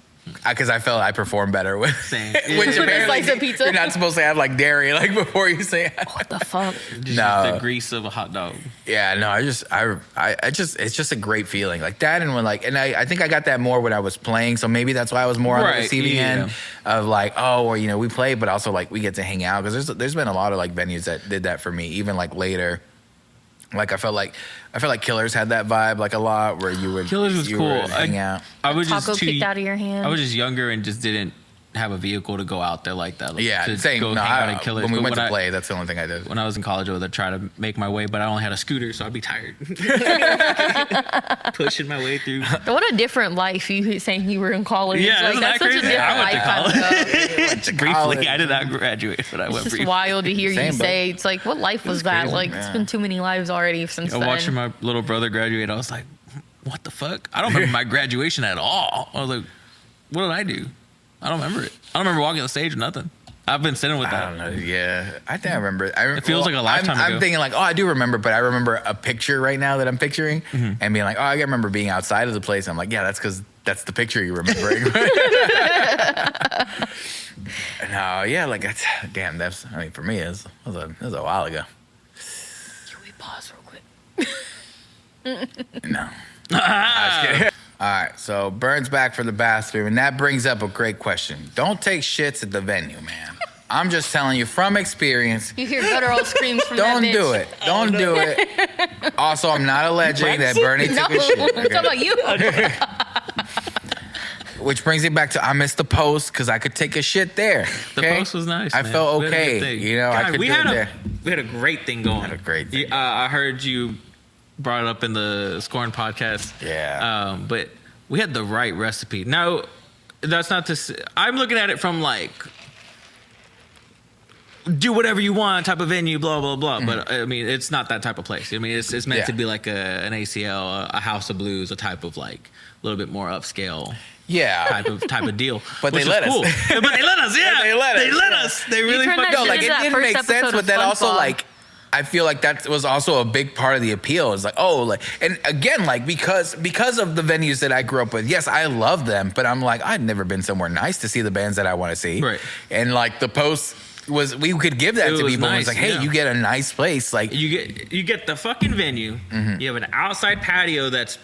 because I felt I performed better with. Same. Which With a apparently slice of pizza? you're not supposed to have like dairy like before you say. what the fuck? Just No. the grease of a hot dog. Yeah, no, it's just a great feeling like that, and when like, and I think I got that more when I was playing, so maybe that's why I was more on the Right, receiving yeah. end of like, oh, well, you know, we played, but also like we get to hang out because there's been a lot of like venues that did that for me, even like later. Like I felt like Killers had that vibe like a lot where you would Killers was you cool. would hang out. I was Taco just too. kicked out of your hand. I was just younger and just didn't have a vehicle to go out there like that. Like, Yeah, to same. Go No, hang out at Killers. when we But went to I- play, that's the only thing I did. When I was in college, I would try to make my way, but I only had a scooter, so I'd be tired. Pushing my way through. What a different life you saying you were in college. Yeah, like isn't that's that such a crazy? different I went to lifetime ago. Briefly, I did not graduate, but I went It's just briefly. wild to hear you Same, but- say. It's like, what life was that? crazy, Like, yeah. it's been too many lives already since I then. watching my little brother graduate. I was like, what the fuck? I don't remember my graduation at all. I was like, what did I do? I don't remember it. I don't remember walking on stage or nothing. I've been sitting with I that. don't know. Yeah, I think I remember. It feels like a lifetime I'm ago. thinking like, oh, I do remember, but I remember a picture right now that I'm picturing Mm-hmm. and being like, oh, I remember being outside of the place. I'm like, yeah, that's because that's the picture you're remembering. No, yeah, like that's damn. That's I mean, for me, it was a while ago. Can we pause real quick? No. I was kidding. All right, so Burns back for the bathroom, and that brings up a great question. Don't take shits at the venue, man. I'm just telling you from experience. You hear guttural screams from Don't that bitch. do it. Don't do it. Also, I'm not alleging that Bernie No, took a shit. I'm talking okay? about you. Which brings me back to I missed the post because I could take a shit there. The okay? post was nice. I man. felt We had a good okay. thing. You know, I God, could we do had it a there. we had a great thing going. Had a great thing. I heard you brought it up in the Scorn podcast. Yeah. But we had the right recipe. Now, that's not to say, I'm looking at it from like do whatever you want type of venue, blah blah blah. But I mean, it's not that type of place. I mean, it's meant Yeah. to be like an ACL, a House of Blues, a type of like a little bit more upscale Yeah. type of deal. But which they is let us. cool. But they let us. Yeah, They let us, They let yeah. us. They really turned fucking that No, shit like into it that didn't first make sense, episode but of that also SpongeBob. like I feel like that was also a big part of the appeal. It's like, oh, like, and again, like because of the venues that I grew up with, yes, I love them, but I'm like, I've never been somewhere nice to see the bands that I want to see. Right. And like the post was, we could give that It to was people. And it's nice, like, hey, yeah. you get a nice place. Like, You get the fucking venue. You have an outside patio that's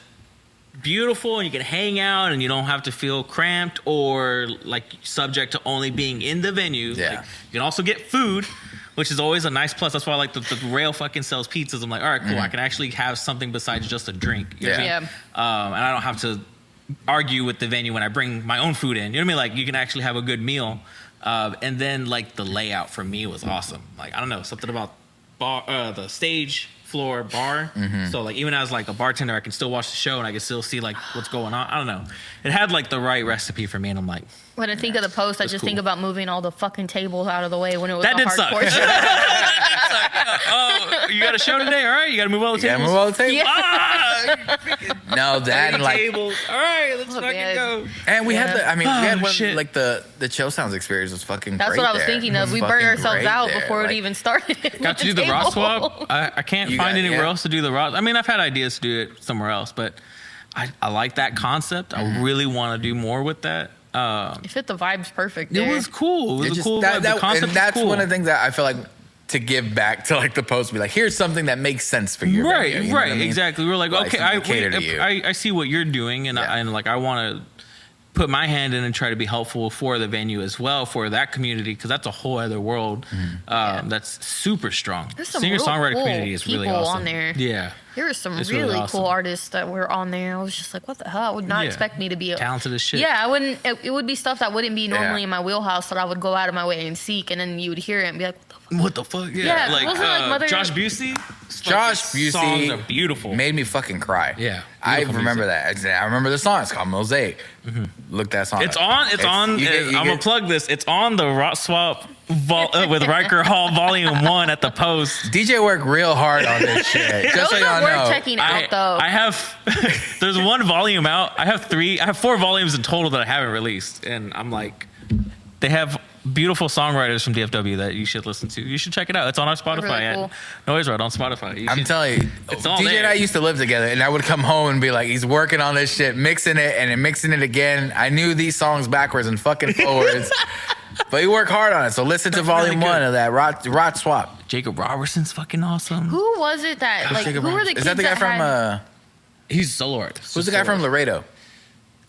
beautiful, and you can hang out, and you don't have to feel cramped or like subject to only being in the venue. Yeah. Like, you can also get food, which is always a nice plus. That's why I like the rail fucking sells pizzas. I'm like, all right, cool. I can actually have something besides just a drink. You know what I mean? And I don't have to argue with the venue when I bring my own food in. You know what I mean? Like, you can actually have a good meal. And then like the layout for me was awesome. Like, I don't know, something about the stage floor bar. So like even as like a bartender, I can still watch the show and I can still see like what's going on. I don't know. It had like the right recipe for me, and I'm like, When I think of the post, I just think cool. about moving all the fucking tables out of the way when it was That a did suck. hardcore show. oh, you got a show today? All right, you got to move all the yeah, tables. move all the tables. Yeah. Ah, No, that and like, tables. All right, let's fucking man. go. and we had Yeah. the, I mean, we had one, shit. like the Chill Sounds experience was fucking That's great what I was there. thinking It of. was We burned fucking ourselves great out there. before Like, it even started. Got to do the raw swap. I can't You find got- anywhere yeah. else to do the raw. I mean, I've had ideas to do it somewhere else, but I like that concept. I really want to do more with that. It fit the vibes perfect. It There. was cool. It was It a just- cool that- vibe. that- The concept and that's was cool. one of the things that I feel like to give back to like the post, be like, here's something that makes sense for your Right, venue, you know what right, I mean? exactly. We were like, Like, okay, something to cater to you. I see what you're doing, and Yeah. and like I want to put my hand in and try to be helpful for the venue as well, for that community, because that's a whole other world that's super strong. There's some Singer real songwriter cool community is really people awesome. on there. Yeah, There were some It's really, really cool awesome. artists that were on there. I was just like, what the hell? I would not Yeah. expect me to be Talented as shit. Yeah, I wouldn't. It would be stuff that wouldn't be normally Yeah. in my wheelhouse that I would go out of my way and seek, and then you would hear it and be like, what the fuck? What the fuck? Yeah, like, wasn't it like Mother- Josh Busey. Josh Fucking songs Busey are beautiful. made me fucking cry. Yeah, I beautiful remember music. that. I remember the song. It's called Mosaic. Look that song. It's up. on. It's on. you get- I'm gonna plug this. It's on the Rock Swap with Riker Hall Volume 1 at the Post. DJ worked real hard on this shit. Just so Those y'all are worth know. checking out, though. I have. There's one volume out. I have 4 volumes in total that I haven't released, and I'm like, they have beautiful songwriters from DFW that you should listen to. You should check it out. It's on our Spotify really cool. at NoiseROT on Spotify. You I'm should- telling you, It's all DJ and I there. used to live together, and I would come home and be like, he's working on this shit, mixing it, and then mixing it again. I knew these songs backwards and fucking forwards, but he worked hard on it. So listen to That's volume really good. 1 of that Rot Swap. Jacob Robertson's fucking awesome. Who was it that, like, Jacob who were Roberts. the kids Is that the guy from, had, He's a solo artist. who's the guy from Laredo?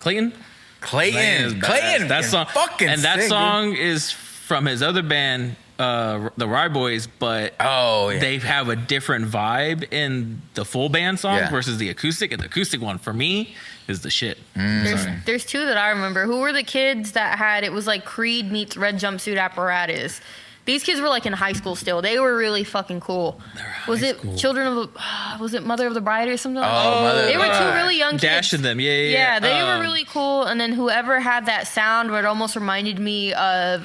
Clayton? Clayton. Badass. That song. Fucking and that sick, song dude. is from his other band, the Rye Boys, but Oh, yeah. they have a different vibe in the full band song Yeah. versus the acoustic. And the acoustic one for me is the shit. There's 2 that I remember. Who were the kids that had, it was like Creed meets Red Jumpsuit Apparatus. These kids were like in high school still. They were really fucking cool. Was high it school. Children of was it Mother of the Bride or something? Oh, Mother of They the were 2 Bride. really young kids. Dashing them, yeah. Yeah, they were really cool. And then whoever had that sound where it almost reminded me of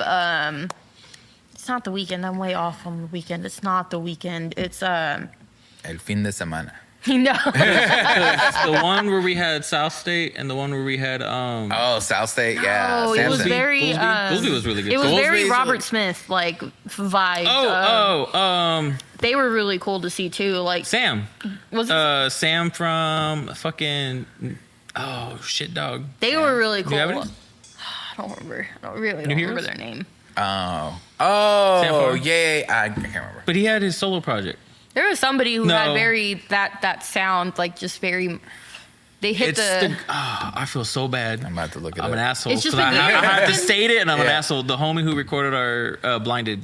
it's not The Weeknd. I'm way off on The Weeknd. It's not The Weeknd. It's El fin de semana. no. the one where we had South State and the one where we had Oh, South State, yeah. Oh, it was Samson. very Goolsby was really good. It was very Goolsby's Robert really- Smith like vibe. Oh, They were really cool to see too. Like Sam. was it, Sam from fucking shit dog. they were really cool. You have it? I don't remember. I don't really New don't remember Heroes? their name. Oh, Sam Farr? yeah. I can't remember. But he had his solo project. There was somebody who No. had very that sound like just very. They hit I feel so bad. I'm about to look it I'm up. an asshole. It's just 'cause I the year. have to state it, and I'm an Yeah. asshole. The homie who recorded our Blinded,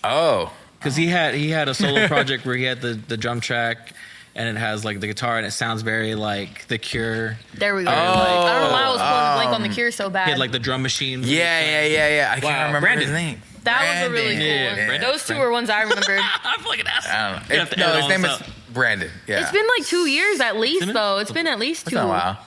Oh, because he had a solo project where he had the drum track, and it has like the guitar, and it sounds very like The Cure. There we go. Oh, I don't know why I was pulling the blank on the Cure so bad. He had like the drum machine. yeah. I can't Wow, remember Brandon. his name. that was a really cool Yeah, one. Brandon. Those 2 were ones I remembered. I'm like an asshole. I don't You know. have to No, edit his all name this is out. Brandon. Yeah. It's been like 2 years at least Isn't it? though. It's been at least It's 2. been a while.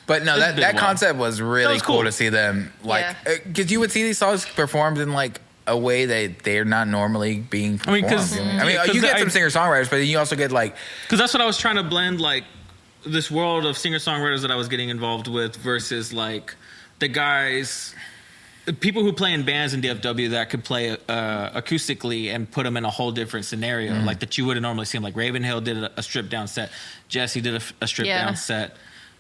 But no, It's that been a while. concept was really was cool cool. to see them like Yeah. because you would see these songs performed in like a way that they're not normally being I mean, performed. 'cause- you know? yeah, 'cause you get I- some singer songwriters, but then you also get like Because that's what I was trying to blend, like this world of singer songwriters that I was getting involved with versus like the guys, the people who play in bands in DFW that could play acoustically and put them in a whole different scenario, like that you wouldn't normally see them. Like Ravenhill did a stripped down set, Jesse did a stripped Yeah. down set.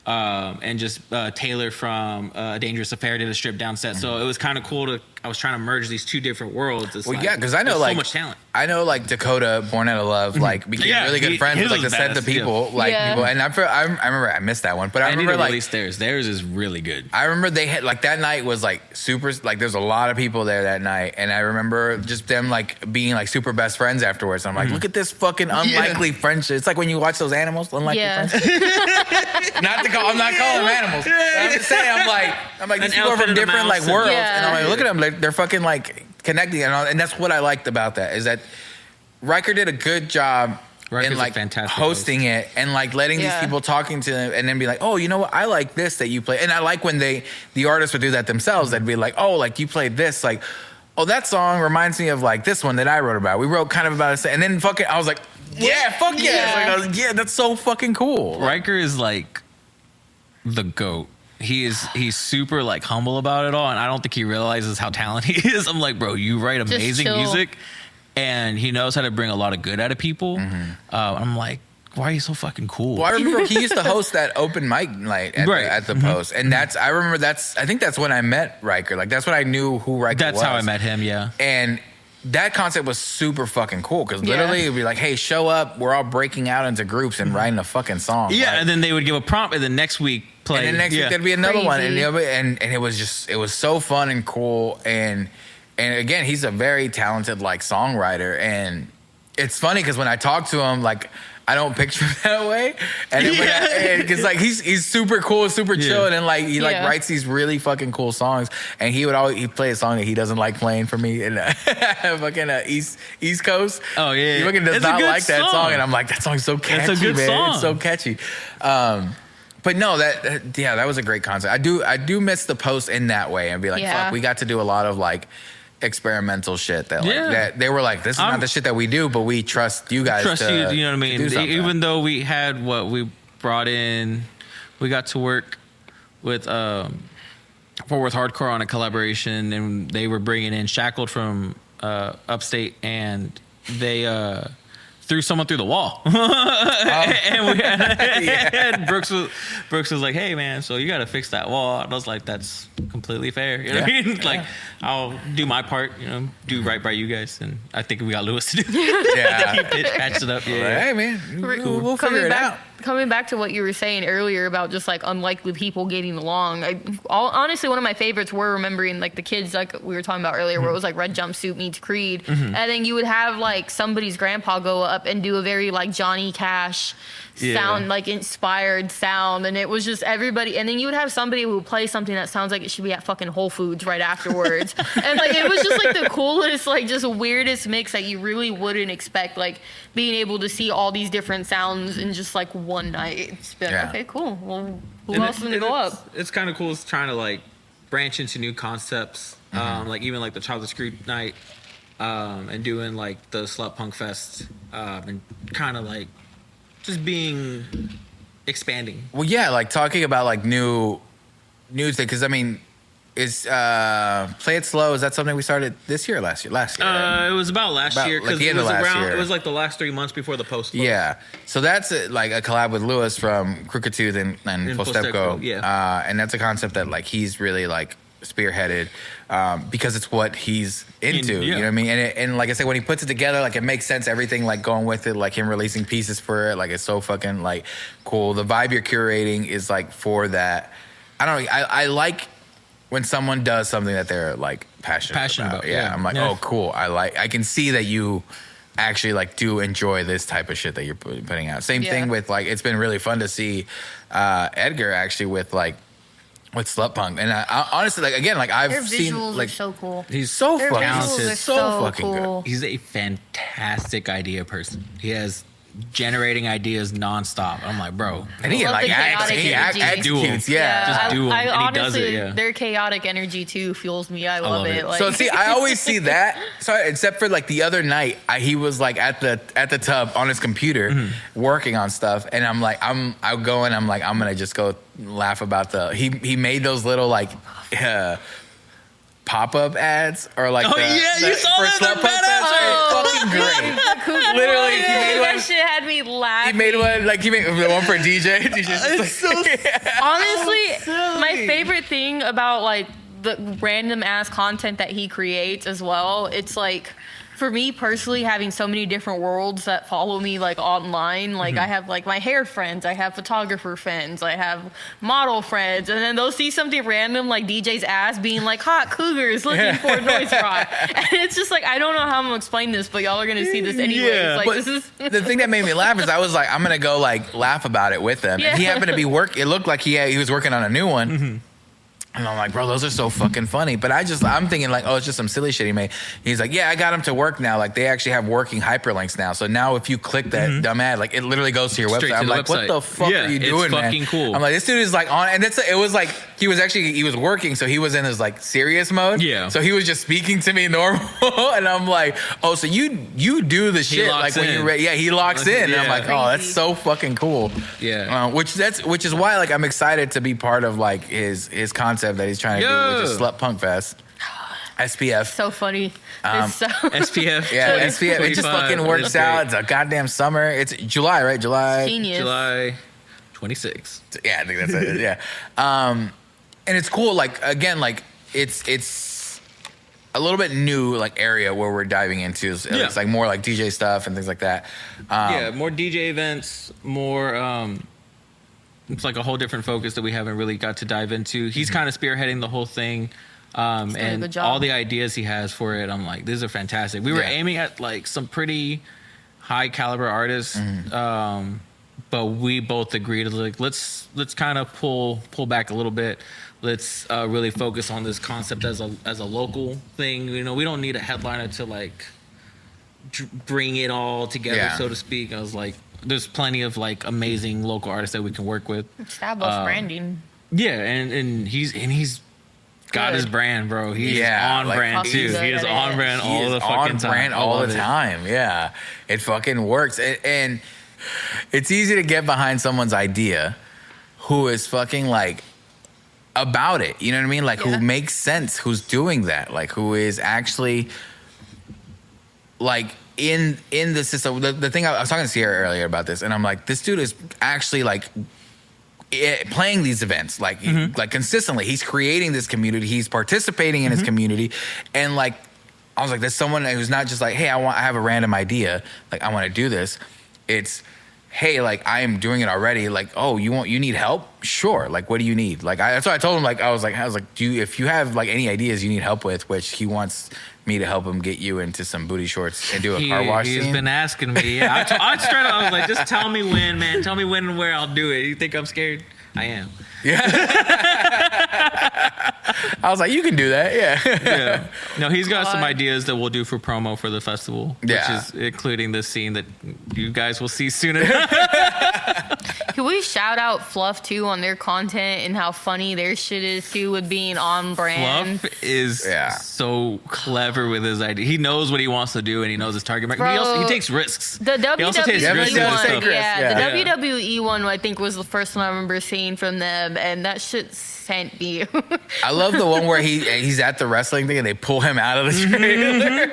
And just Taylor from Dangerous Affair did a stripped down set, so it was kind of cool to. I was trying to merge these 2 different worlds. It's well, like, yeah, because I know there's like so much talent. I know like Dakota, Born Out of Love, like became Yeah, really good friends his with like was the Set the badass, yeah. People, like Yeah. people, and I remember I missed that one, but I I need remember to like release theirs. Theirs is really good. I remember they had like that night was like super like there's a lot of people there that night, and I remember just them like being like super best friends afterwards. I'm like, look at this fucking unlikely friendship. It's like when you watch those animals, unlikely Yeah. friendship. I'm not calling them animals. But I'm just saying, I'm like these An people are from elephant and a different like mouse and- worlds, Yeah. and I'm like, look at them, they're fucking like connecting, and that's what I liked about that is that Riker did a good job. Riker's And a like fantastic hosting it and like letting these Yeah. people talking to them and then be like, oh, you know what? I like this that you play. And I like when the artists would do that themselves. They'd be like, oh, like you played this. Like, oh, that song reminds me of like this one that I wrote about. We wrote kind of about it. And then fucking, I was like, yeah, fuck yeah. Yeah. Like, I was like, yeah, that's so fucking cool. Riker is like the GOAT. He's super like humble about it all, and I don't think he realizes how talented he is. I'm like, bro, you write amazing chill. music, and he knows how to bring a lot of good out of people. I'm like, why are you so fucking cool? Well, I remember he used to host that open mic night at Right. at the Post. And I think that's when I met Riker. Like, that's when I knew who Riker was. That's how I met him. Yeah. And that concept was super fucking cool because Yeah. literally it'd be like, hey, show up. We're all breaking out into groups and writing a fucking song. Yeah, Like, and then they would give a prompt, and then next week play. and then next yeah. week there'd be another one, and, Crazy. and it was so fun and cool, and again, he's a very talented like songwriter, and it's funny because when I talk to him, like I don't picture him that way. And because like he's super cool, super chill, and then like he like writes these really fucking cool songs. And he'd play a song that he doesn't like playing for me in fucking East Coast. Oh yeah, he fucking does not like that song, and I'm like, that song's so catchy, it's a good man. song. It's so catchy. But no, that was a great concept. I do miss the post in that way and be like, fuck, we got to do a lot of like experimental shit that like that they were like, this is not the shit that we do, but we trust you guys. You know what I mean? Even though we had what we brought in, we got to work with Fort Worth Hardcore on a collaboration, and they were bringing in Shackled from upstate, and they threw someone through the wall. And Brooks was like, hey man, so you got to fix that wall. And I was like, that's completely fair. You know what I mean? Like, I'll do my part, do right by you guys. And I think we got Lewis to do. He patched it up. Hey man, we'll figure it out. Coming back to what you were saying earlier about just like unlikely people getting along, honestly, one of my favorites were remembering like the kids, like we were talking about earlier, where it was like Red Jumpsuit meets Creed, and then you would have like somebody's grandpa go up and do a very like Johnny Cash sound, like inspired sound, and it was just everybody, and then you would have somebody who would play something that sounds like it should be at fucking Whole Foods right afterwards, and like it was just like the coolest, like just weirdest mix that you really wouldn't expect, like being able to see all these different sounds in just like one night. It's been okay, cool. Well, who else is gonna go up? It's kind of cool. It's trying to like branch into new concepts, like even like the Childless Creed night, and doing like the Slut Punk Fest, and kind of like just being expanding. Well, yeah, like talking about like new things, because I mean, is Play It Slow, is that something we started this year or last year? Right? It was about last year, because it was it was like the last 3 months before the post closed. Yeah, so that's like a collab with Lewis from Crooked Tooth and Postepco. And that's a concept that like he's really like spearheaded, because it's what he's into. You know what I mean? And like I said, when he puts it together, like it makes sense. Everything like going with it, like him releasing pieces for it, like it's so fucking like cool. The vibe you're curating is like for that. I don't know. I like when someone does something that they're like passionate about. Yeah, I'm like, oh, cool. I can see that you actually like do enjoy this type of shit that you're putting out. Same thing with like, it's been really fun to see Edgar actually with Slut Punk. And I honestly, like, again, like I've seen like, are so cool. He's so talented, so fucking cool. good. He's a fantastic idea person. He has generating ideas nonstop. I'm like, bro. And he like executes, just do them. And honestly, he does it, their chaotic energy too fuels me. I love it. Like, so see, I always see that. So except for like the other night, he was like at the tub on his computer working on stuff, and I'm like, I'm gonna just go laugh about he made those little like pop-up ads, or like you saw that? Slut Punk Fest. Fucking great. Literally, he made one. That shit had me laughing. He made one for DJ. It's so honestly, my favorite thing about like the random ass content that he creates as well, it's like, for me personally, having so many different worlds that follow me like online, like I have like my hair friends, I have photographer friends, I have model friends, and then they'll see something random like DJ's ass being like hot cougars looking for NoiseROT, and it's just like, I don't know how I'm gonna explain this, but y'all are gonna see this anyways. Like, this is the thing that made me laugh is I was like, I'm gonna go like laugh about it with them. And he happened to be it looked like he was working on a new one. And I'm like, bro, those are so fucking funny. But I'm thinking like, oh, it's just some silly shit he made. He's like, yeah, I got them to work now. Like, they actually have working hyperlinks now. So now if you click that dumb ad, like, it literally goes to your website. I'm like, what the fuck are you doing, man? It's fucking cool. I'm like, this dude is like on, and it was like, he was working, so he was in his like serious mode. Yeah. So he was just speaking to me normal. And I'm like, oh, so you do the shit like when you're ready. Yeah, he locks in. And I'm like, oh, that's so fucking cool. Yeah. Which is why like I'm excited to be part of like his concept that he's trying to do, which is Slut Punk Fest. SPF. So funny. It's so SPF. Yeah, SPF. It just fucking works out. It's a goddamn summer. It's July, right? July 26th. Yeah, I think that's it. Yeah. And it's cool. Like, again, like it's a little bit new like area where we're diving into. It's like more like DJ stuff and things like that. More DJ events, more it's like a whole different focus that we haven't really got to dive into. He's kind of spearheading the whole thing. And all the ideas he has for it, I'm like, these are fantastic. We were aiming at like some pretty high caliber artists. But we both agreed, like, let's kind of pull back a little bit. Let's really focus on this concept as a local thing. You know, we don't need a headliner to like bring it all together, so to speak. I was like, there's plenty of like amazing local artists that we can work with. Established branding. Yeah, and he's got his brand, bro. He's on like, brand too. He is on brand all the fucking time. Brand all the time. Yeah, it fucking works. And it's easy to get behind someone's idea who is fucking like about it. You know what I mean? Like who makes sense, who's doing that, like who is actually like in the system. The thing I was talking to Sierra earlier about this, and I'm like, this dude is actually like playing these events like like consistently. He's creating this community. He's participating in his community, and like I was like, there's someone who's not just like, hey, I have a random idea, like I want to do this. It's, hey, like I am doing it already. Like, oh, you need help? Sure. Like, what do you need? Like, that's what I told him. Like, I was like, if you have like any ideas you need help with, which he wants me to help him get you into some booty shorts and do a car wash He's scene. been asking me. Yeah, I straight up, I was like, just tell me when, man. Tell me when and where I'll do it. You think I'm scared? I am. Yeah. I was like, you can do that. Yeah. No, he's got some ideas that we'll do for promo for the festival, which is including this scene that you guys will see soon enough. Can we shout out Fluff too on their content and how funny their shit is too with being on brand? Fluff is so clever with his idea. He knows what he wants to do and he knows his target market. He takes risks. The WWE also takes risks with one, stuff. the WWE one I think was the first one I remember seeing from them, and that shit sent me. I love the one where he's at the wrestling thing and they pull him out of the trailer.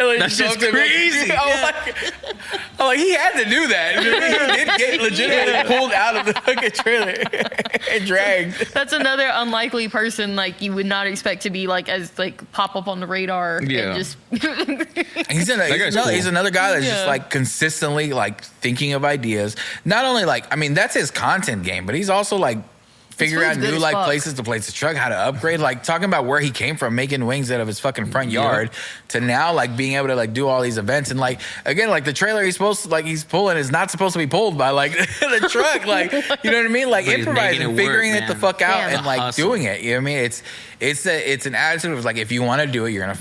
Like, That's just crazy. I'm like, he had to do that. He did get legitimately pulled out of the fucking trailer and dragged. That's another unlikely person like you would not expect to be like as like pop up on the radar. Yeah. And just He's another guy that's just like consistently like thinking of ideas. Not only like, I mean, that's his content game, but he's also like figuring out new like places to place his truck, how to upgrade, like talking about where he came from, making wings out of his fucking front yard to now like being able to like do all these events. And like, again, like the trailer he's supposed to like, he's pulling is not supposed to be pulled by like the truck. Like, you know what I mean? Like but improvising, figuring it the fuck out and like hustle. doing it. You know what I mean? It's an attitude of like, if you want to do it, you're gonna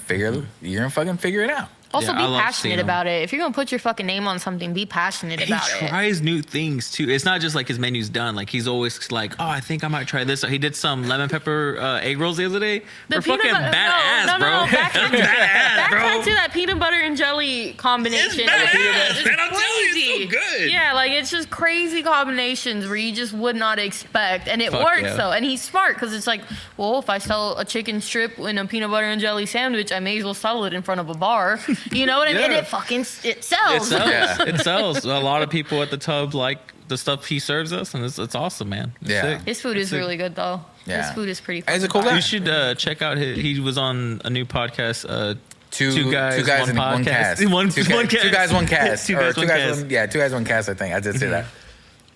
fucking figure it out. Also, be passionate about it. If you're gonna put your fucking name on something, be passionate about it. He tries new things too. It's not just like his menu's done. Like he's always like, oh, I think I might try this. He did some lemon pepper egg rolls the other day. They're fucking badass, bro. Back to that peanut butter and jelly combination. It's badass, man. I'm crazy. telling you, it's so good. Yeah, like it's just crazy combinations where you just would not expect, and it works though. And he's smart because it's like, well, if I sell a chicken strip in a peanut butter and jelly sandwich, I may as well sell it in front of a bar. You know what I mean? And it sells. It sells. It sells. A lot of people at the tub like the stuff he serves us, and it's awesome, man. It's sick. His food is really good, though. Yeah. His food is pretty He's a cool guy. You should check out he was on a new podcast. Two guys, one cast. Two guys, one cast. Two guys, one cast. I think I did say that.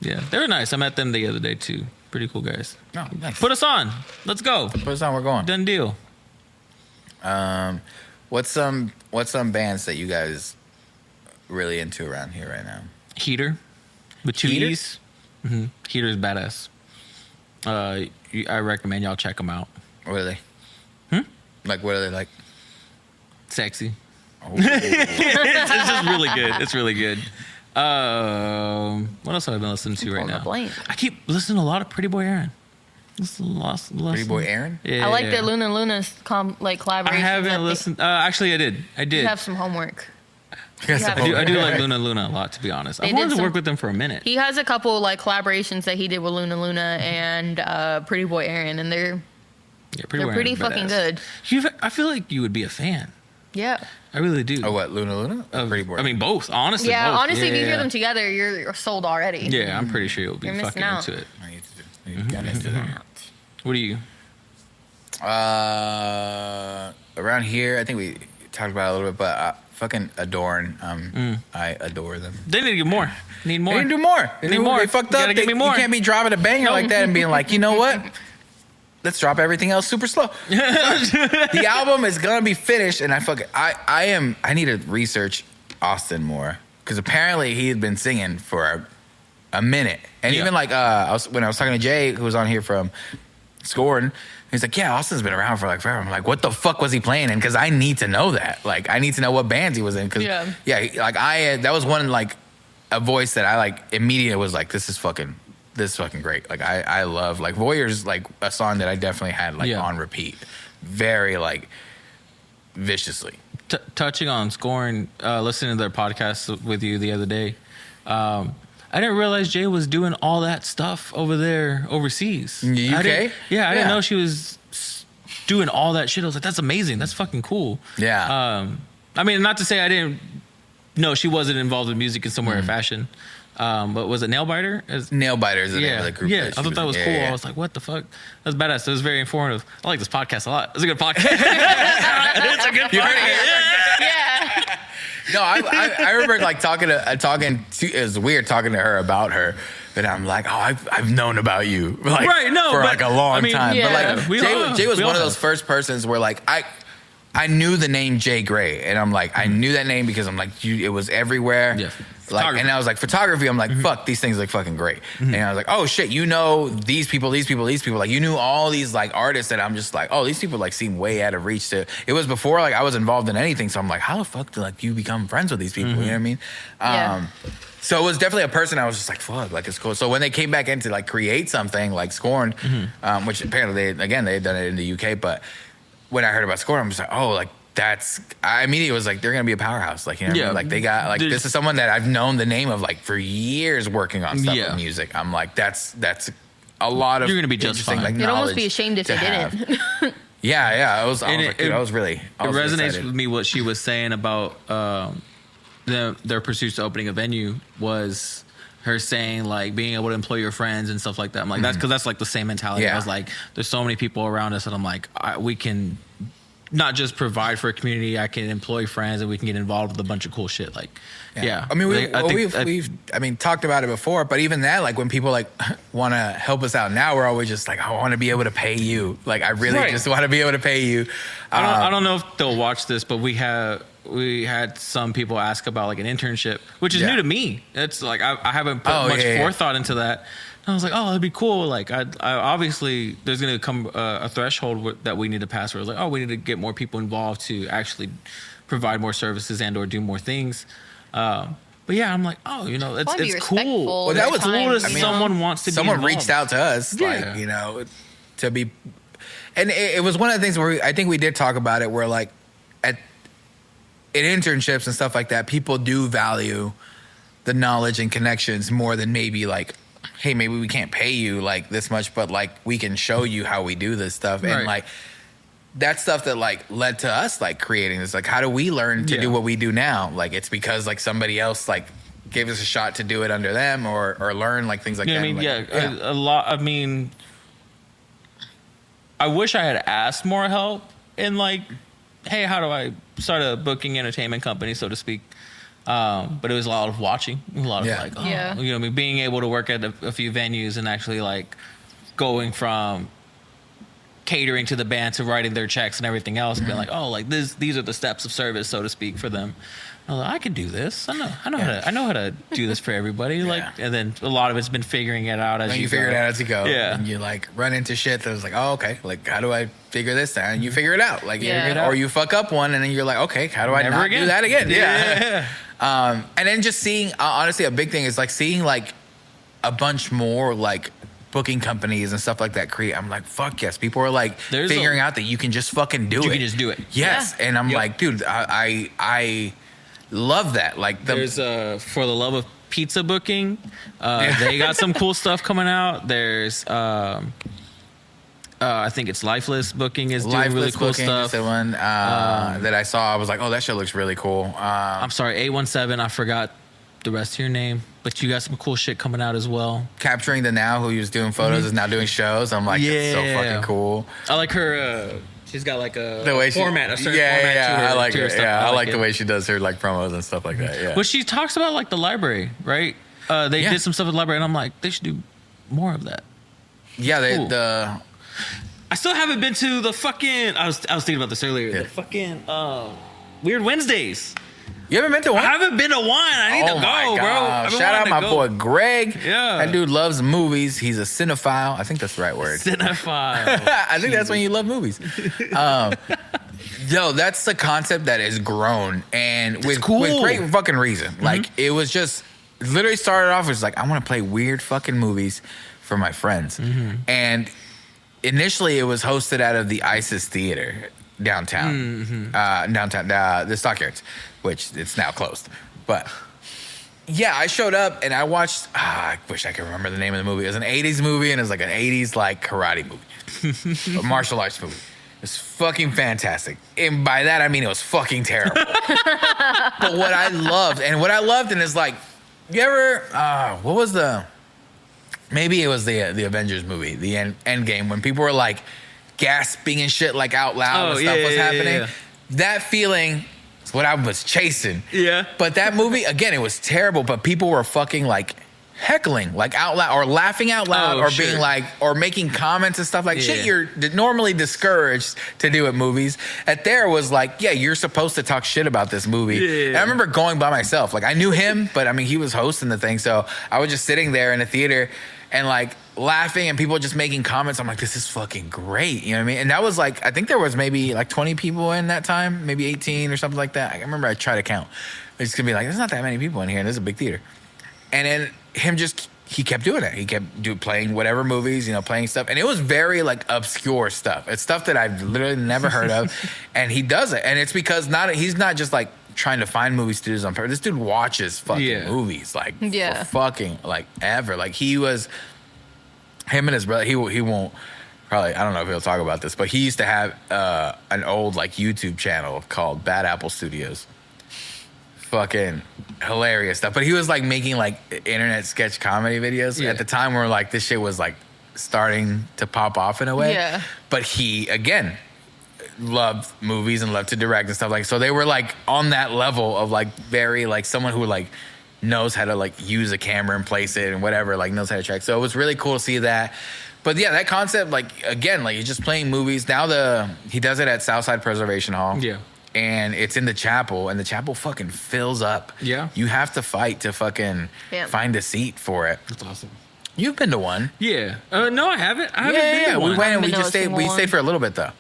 Yeah, they were nice. I met them the other day too. Pretty cool guys. Oh, nice. Put us on. Let's go. Put us on. We're going. Done deal. What's some bands that you guys really into around here right now? Heater with two E's. Mm-hmm. Heater's badass. I recommend y'all check them out. What are they? Like, what are they like? Sexy. Oh. It's just really good. It's really good. What else have I been listening to right now? I keep listening to a lot of Pretty Boy Aaron. Pretty Boy Aaron? Yeah, I like the Luna's collaboration. I haven't listened. Actually, I did. You have some homework. I do like Luna a lot, to be honest. I wanted to work with them for a minute. He has a couple like collaborations that he did with Luna and Pretty Boy Aaron, and they're pretty fucking good. I feel like you would be a fan. Yeah. I really do. Oh, what, Luna? Pretty Boy. I mean, both. Honestly, yeah. Both. Honestly, if you hear them together, you're sold already. Yeah, I'm pretty sure you'll be fucking into it. What do you? Around here, I think we talked about it a little bit, but fucking Adorn. I adore them. They need to get more. Need more. They need to do more. They fucked up. Give me more. You can't be dropping a banger like that and being like, you know what? Let's drop everything else super slow. The album is gonna be finished, and I need to research Austin more. because apparently he had been singing for a minute. And Yeah. even like when I was talking to Jay, who was on here from Scoring, he's like, yeah, Austin's been around for like forever. I'm like, what the fuck was he playing in? Because I need to know that. Like, I need to know what bands he was in. Cause that was one like a voice that I like immediately was like, this is fucking great. Like I love like Voyeurs, like a song that I definitely had like on repeat, very like viciously. Touching on Scoring, listening to their podcast with you the other day, I didn't realize Jay was doing all that stuff over there overseas. In the UK? I didn't know she was doing all that shit. I was like, that's amazing. That's fucking cool. Yeah. I mean, not to say I didn't know she wasn't involved in music in some way or fashion. But was it Nailbiter? Nailbiter is the name of the group. Yeah, I thought that was cool. Yeah. I was like, what the fuck? That's badass. It was very informative. I like this podcast a lot. It's a good podcast. It's a good You heard podcast. it here. Yeah. No, I remember like talking to it was weird talking to her about her, but I'm like, oh, I've known about you like Right, no, for but, like a long I mean, time. yeah. But like Jay was we one all of those have. first persons where like I knew the name Jay Gray, and I'm like, I knew that name because I'm like, it was everywhere. Yeah. Like, and I was like, photography. I'm like, fuck, these things look fucking great. And I was like, oh shit, you know these people. Like, you knew all these like artists that I'm just like, oh, these people like seem way out of reach to. It was before like I was involved in anything, so I'm like, how the fuck did like you become friends with these people? You know what I mean? Yeah. So it was definitely a person I was just like, fuck, like it's cool. So when they came back in to like create something like Scorn, which apparently they had done it in the UK, but when I heard about Scorn, I'm just like, oh, like I immediately was like, they're gonna be a powerhouse. Like, you know what I mean? Like they got like this is someone that I've known the name of like for years working on stuff with music. I'm like, that's a lot of You're gonna be just interesting, fine. like, You'd almost knowledge be ashamed if to they have. didn't. Yeah. I was like, dude, I was really resonates excited. with me what she was saying about their pursuits to opening a venue was her saying like being able to employ your friends and stuff like that. I'm like, that's because that's like the same mentality. Yeah. I was like, there's so many people around us and I'm like, we can not just provide for a community, I can employ friends and we can get involved with a bunch of cool shit. Like, yeah. I mean, Like, we've talked about it before, but even that, like when people like want to help us out now, we're always just like, I want to be able to pay you. Like, I really just want to be able to pay you. I don't know if they'll watch this, but we had some people ask about like an internship, which is new to me. It's like I haven't put much forethought into that. And I was like, oh, that'd be cool. Like, I obviously there's gonna come a threshold that we need to pass. Where it's like, oh, we need to get more people involved to actually provide more services and or do more things. But yeah, I'm like, oh, you know, it's cool. Well, that was cool that I mean, someone wants to. Someone be reached out to us, like, you know, to be, and it was one of the things where I think we did talk about it, where like in internships and stuff like that, people do value the knowledge and connections more than maybe like, hey, maybe we can't pay you like this much, but like we can show you how we do this stuff. And like that stuff that like led to us like creating this, like how do we learn to do what we do now? Like it's because like somebody else like gave us a shot to do it under them or learn like things like that. I mean, like, a lot. I mean, I wish I had asked more help in like, hey, how do I start a booking entertainment company, so to speak? But it was a lot of watching, a lot of like, you know, I mean, being able to work at a few venues and actually like going from catering to the band to writing their checks and everything else, being like, oh, like these are the steps of service, so to speak, for them. I was like, I can do this. I know how to do this for everybody. Like, and then a lot of it's been figuring it out as you figure it out as you go. Yeah, and you like run into shit that was like, oh, okay, like how do I figure this out? And you figure it out, like, or you fuck up one, and then you're like, okay, how do I not do that again? Yeah. And then just seeing, honestly, a big thing is like seeing like a bunch more like booking companies and stuff like that create. I'm like, fuck yes. People are like figuring out that you can just fucking do it. You can just do it. Yes. Yeah. And I'm like, dude, I love that. Like there's For the Love of Pizza booking. They got some cool stuff coming out. There's I think it's Lifeless booking is doing really cool stuff. The one that I saw, I was like, oh, that shit looks really cool. I'm sorry, 817. I forgot the rest of your name, but you got some cool shit coming out as well. Capturing the Now, who was doing photos, is now doing shows. I'm like, it's so fucking cool. I like her. She's got like a the way format, a certain format to her. I like her. Yeah, I like the way she does her like promos and stuff like that. Yeah. Well, she talks about like the library, right? They did some stuff at the library, and I'm like, they should do more of that. Yeah, I still haven't been to the fucking. I was thinking about this earlier. The fucking Weird Wednesdays. You haven't been to one? I haven't been to one. I need to go, bro. I've been Shout out wanting my to boy go. Greg. Yeah. That dude loves movies. He's a cinephile. I think that's the right word. Cinephile. I think that's when you love movies. Yo, that's the concept that has grown, and with great fucking reason. Like, it was just literally started off as like, I want to play weird fucking movies for my friends. And initially, it was hosted out of the ISIS Theater downtown, the Stockyards, which it's now closed. But yeah, I showed up and I watched. I wish I could remember the name of the movie. It was an '80s movie, and it was like an '80s like karate movie, a martial arts movie. It's fucking fantastic. And by that, I mean it was fucking terrible. But what I loved, and it's like, you ever, what was maybe it was the Avengers movie, the end game, when people were like gasping and shit like out loud and stuff was happening. Yeah. That feeling is what I was chasing. Yeah. But that movie, again, it was terrible, but people were fucking like heckling like out loud or laughing out loud being like or making comments and stuff like shit you're normally discouraged to do at movies. At there was like, yeah, you're supposed to talk shit about this movie. And I remember going by myself. Like, I knew him, but I mean, he was hosting the thing, so I was just sitting there in the theater and like laughing and people just making comments. I'm like, this is fucking great. You know what I mean? And that was like, I think there was maybe like 20 people in that time, maybe 18 or something like that. I remember I tried to count. It's gonna be like, there's not that many people in here, and this is a big theater. And then he kept doing it. He kept playing whatever movies, playing stuff. And it was very like obscure stuff. It's stuff that I've literally never heard of. And he does it. And it's because he's not just like trying to find movie studios on purpose. This dude watches fucking movies like for fucking like ever. Like, him and his brother, he won't probably, I don't know if he'll talk about this, but he used to have an old like YouTube channel called Bad Apple Studios. Fucking hilarious stuff. But he was like making like internet sketch comedy videos at the time where like this shit was like starting to pop off in a way. Yeah. But he, again, loved movies and loved to direct and stuff like, so they were like on that level of like very like someone who like knows how to like use a camera and place it and whatever, like knows how to track. So it was really cool to see that. But yeah, that concept, like, again, like he's just playing movies. Now he does it at Southside Preservation Hall. Yeah. And it's in the chapel, and the chapel fucking fills up. Yeah. You have to fight to fucking find a seat for it. That's awesome. You've been to one. Yeah. No, I haven't. I haven't been to one. We went and we stayed for a little bit, though.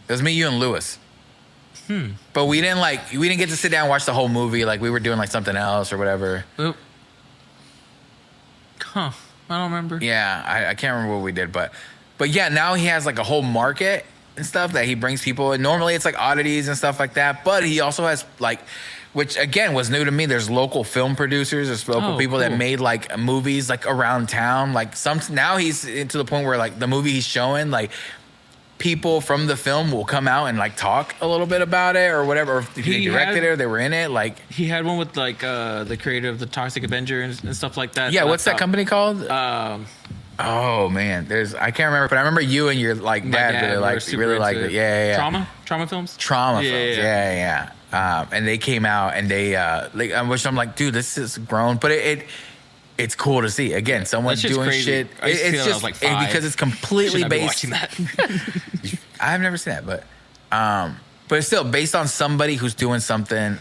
It was me, you, and Lewis. But we didn't get to sit down and watch the whole movie. Like, we were doing like something else or whatever. Huh. I don't remember. Yeah, I can't remember what we did, but yeah, now he has like a whole market and stuff that he brings people. And normally it's like oddities and stuff like that, but he also has like, which again was new to me, there's local film producers, there's local people that made like movies like around town. Like now he's to the point where like the movie he's showing, like people from the film will come out and like talk a little bit about it or whatever, or if they directed it or they were in it. Like, he had one with like the creator of the Toxic Avenger and stuff like that. Yeah, what's that company called? Oh man, I can't remember, but I remember you and your like dad really liked it. Yeah. Trauma films. Yeah. And they came out and they which I'm like, dude, this is grown, but it's cool to see again someone doing shit. It's just like because it's completely based. I've never seen that, but it's still based on somebody who's doing something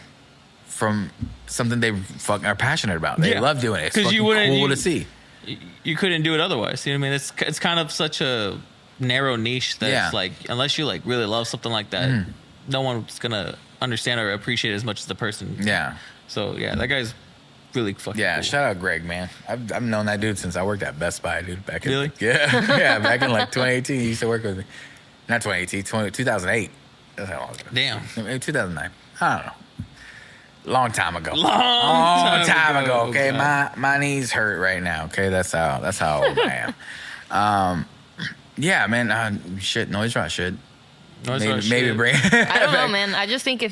from something they fucking are passionate about. They love doing it. It's fucking cool to see. You couldn't do it otherwise. You know what I mean? It's kind of such a narrow niche that's like, unless you like really love something like that, no one's gonna understand or appreciate it as much as the person. Yeah. So yeah, that guy's really fucking cool. Shout out Greg, man. I've known that dude since I worked at Best Buy, dude. Back in really? Back in like 2018, he used to work with me. Not 2018, 2008. That's how long ago. Damn. Maybe 2009. I don't know. Long time ago. Long time ago. Okay, my knees hurt right now. Okay, that's how old I am. Yeah, man. Shit, NoiseROT should. Maybe bring. I don't know, man. I just think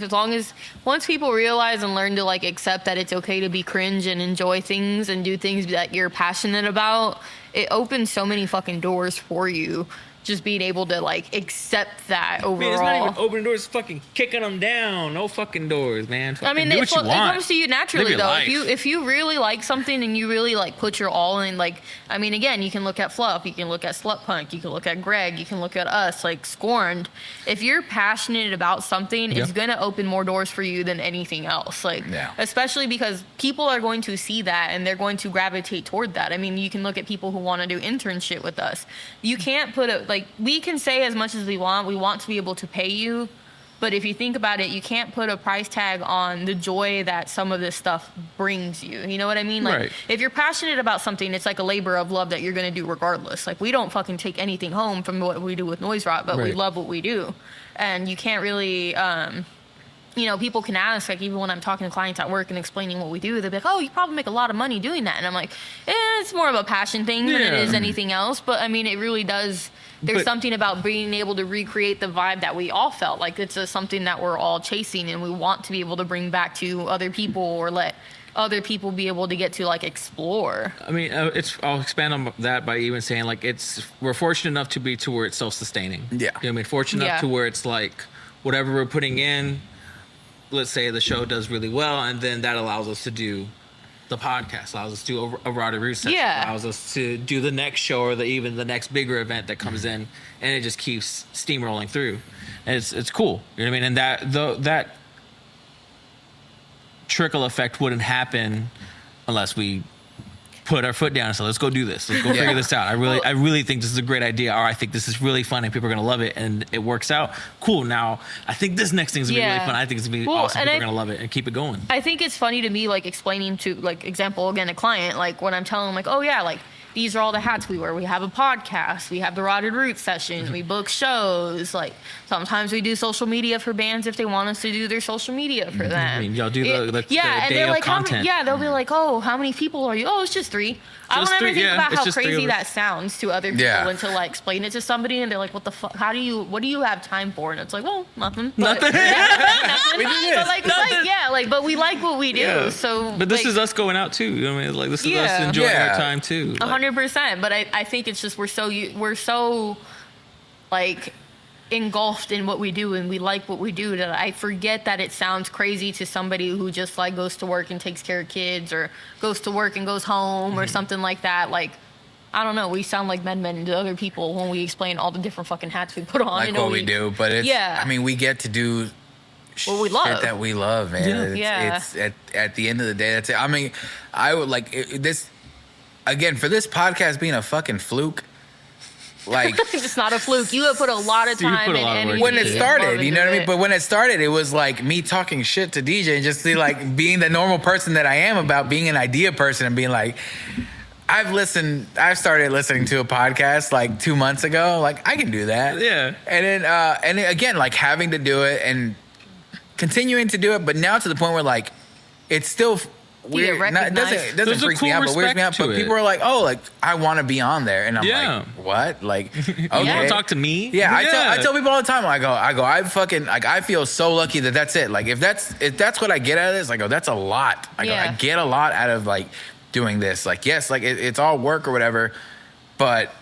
once people realize and learn to like accept that it's okay to be cringe and enjoy things and do things that you're passionate about, it opens so many fucking doors for you just being able to like accept that overall. Man, it's not even opening doors, it's fucking kicking them down. No fucking doors, man. I mean, do it, what you it want. comes to you naturally, Live your though. life. If you really like something and you really like put your all in, like, I mean, again, you can look at Fluff, you can look at Slut Punk, you can look at Greg, you can look at us, like Scorned. If you're passionate about something, it's gonna open more doors for you than anything else. Like, especially because people are going to see that and they're going to gravitate toward that. I mean, you can look at people who want to do internship with us. You can't put a like we can say as much as we want to be able to pay you, but if you think about it, you can't put a price tag on the joy that some of this stuff brings you. You know what I mean? Like, if you're passionate about something, it's like a labor of love that you're going to do regardless. Like, we don't fucking take anything home from what we do with NoiseROT, but we love what we do. And you can't really, you know, people can ask, like, even when I'm talking to clients at work and explaining what we do, they'll be like, oh, you probably make a lot of money doing that. And I'm like, it's more of a passion thing than it is anything else. But, I mean, it really does. There's something about being able to recreate the vibe that we all felt. Like, it's something that we're all chasing and we want to be able to bring back to other people or let other people be able to get to, like, explore. I mean, I'll expand on that by even saying, like, we're fortunate enough to be to where it's self-sustaining. Yeah. You know what I mean? Fortunate enough to where it's like, whatever we're putting in, let's say the show does really well, and then that allows us to do the podcast, allows us to do a Rotted Root session, allows us to do the next show or even the next bigger event that comes in, and it just keeps steamrolling through. And it's cool. You know what I mean? And that trickle effect wouldn't happen unless we put our foot down and say, let's go do this. Let's go figure this out. I really think this is a great idea, or I think this is really fun and people are going to love it, and it works out. Cool. Now, I think this next thing's going to be really fun. I think it's going to be awesome. People are going to love it and keep it going. I think it's funny to me, like, explaining to, like, example, again, a client, like, when I'm telling them, like, oh, yeah, like, these are all the hats we wear. We have a podcast. We have the Rotted Root session. We book shows. Like, sometimes we do social media for bands if they want us to do their social media for them. I mean, y'all do the and day they're of like, content. they'll be like, oh, how many people are you? Oh, it's just 3. I don't ever think about how crazy that sounds to other people until I explain it to somebody and they're like, what the fuck? What do you have time for? And it's like, well, nothing. Nothing. Nothing. We do this. But like, but we like what we do. Yeah. So, but this is us going out too. You know what I mean? Like, this is us enjoying our time too. 100%. But I think it's just we're so like engulfed in what we do and we like what we do that I forget that it sounds crazy to somebody who just like goes to work and takes care of kids or goes to work and goes home or something like that. Like, I don't know, we sound like men to other people when we explain all the different fucking hats we put on. Like, what we do, but it's I mean, we get to do what we love. shit that we love, man. It's at the end of the day, that's it. I mean, I would like this again for this podcast being a fucking fluke. Like, it's not a fluke. You have put a lot of time and energy. When it started, you know what I mean? But when it started, it was like me talking shit to DJ and just like being the normal person that I am about being an idea person and being like, I started listening to a podcast like 2 months ago. Like, I can do that. Yeah. And then again, like having to do it and continuing to do it, but now to the point where like it's still weird. It doesn't freak me out, but weirds me out. But people are like, oh, like I want to be on there, and I'm like, what? Like, okay, you want to talk to me? Yeah, I tell people all the time. I go, I fucking like I feel so lucky that's it. Like if that's what I get out of this, I go, that's a lot. I go, I get a lot out of like doing this. Like, yes, like it's all work or whatever, but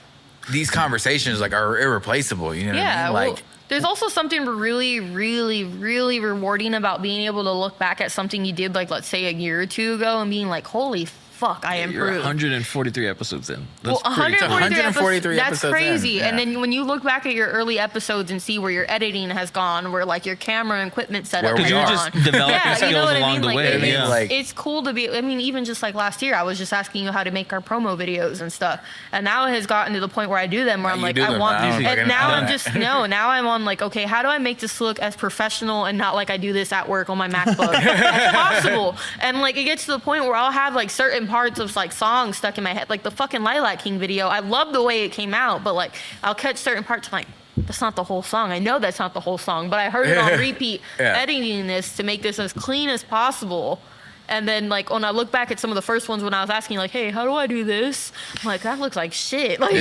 these conversations like are irreplaceable. You know what I mean? Like. There's also something really, really, really rewarding about being able to look back at something you did, like, let's say a year or two ago and being like, holy fuck, I improved. You're 143 episodes in. That's 143 episodes. That's crazy. Yeah. And then when you look back at your early episodes and see where your editing has gone, where like your camera and equipment setup has gone. Because you're just developing skills you know along the way. It's cool to be, I mean, even just like last year, I was just asking you how to make our promo videos and stuff. And now it has gotten to the point where I do them where I'm like, I want, and now I'm just, now I'm on like, okay, how do I make this look as professional and not like I do this at work on my MacBook as possible? And like, it gets to the point where I'll have like certain parts of like songs stuck in my head, like the fucking Lilac King video. I love the way it came out, but like I'll catch certain parts. I'm like, that's not the whole song. I know that's not the whole song, but I heard it on repeat, editing this to make this as clean as possible. And then, like, when I look back at some of the first ones when I was asking, like, hey, how do I do this? I'm like, that looks like shit. Like,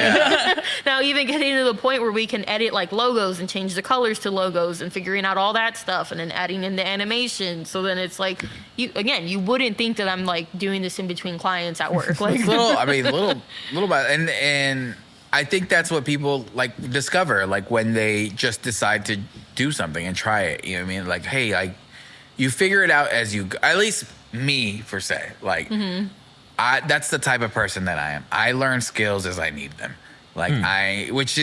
now even getting to the point where we can edit, like, logos and change the colors to logos and figuring out all that stuff and then adding in the animation. So then it's like, you wouldn't think that I'm, like, doing this in between clients at work. Like, little bit. And I think that's what people like discover, like when they just decide to do something and try it. You know what I mean? Like, hey, like you figure it out as you go. At least me, per se. Like, that's the type of person that I am. I learn skills as I need them. Like which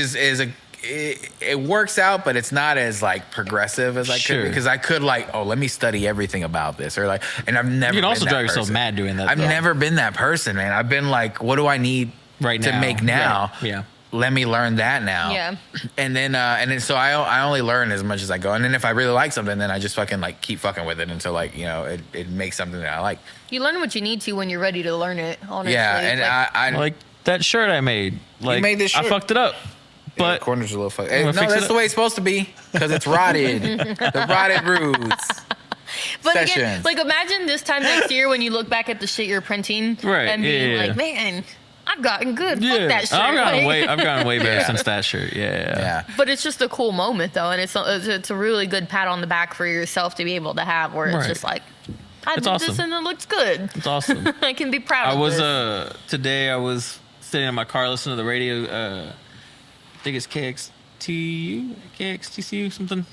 it works out, but it's not as like progressive as I could be, because I could like, let me study everything about this, or like, and I've never. You can also been that drive yourself person. mad doing that. I've never been that person, man. I've been like, what do I need right to now. make now? Right. Yeah. Let me learn that now. Yeah. And then so I only learn as much as I go. And then if I really like something, then I just fucking like keep fucking with it until like, it makes something that I like. You learn what you need to when you're ready to learn it, honestly. Yeah. And like, I Like that shirt I made. Like, made this shirt? I fucked it up. But the corner's a little fucked. I'm No, gonna fix that's it the way it's supposed to be, because it's rotted. The rotted roots. But again, Sessions. like imagine this time next year when you look back at the shit you're printing Right, and being yeah. like, man, I've gotten good. Fuck yeah, that shit. I've Like- gotten way better Yeah. since that shirt. Yeah. Yeah. But it's just a cool moment though, and it's a really good pat on the back for yourself to be able to have, where it's Right. just like, I It's did this awesome. and it looks good. It's awesome. I can be proud I of was this. today I was sitting in my car listening to the radio. I think it's KXTCU something.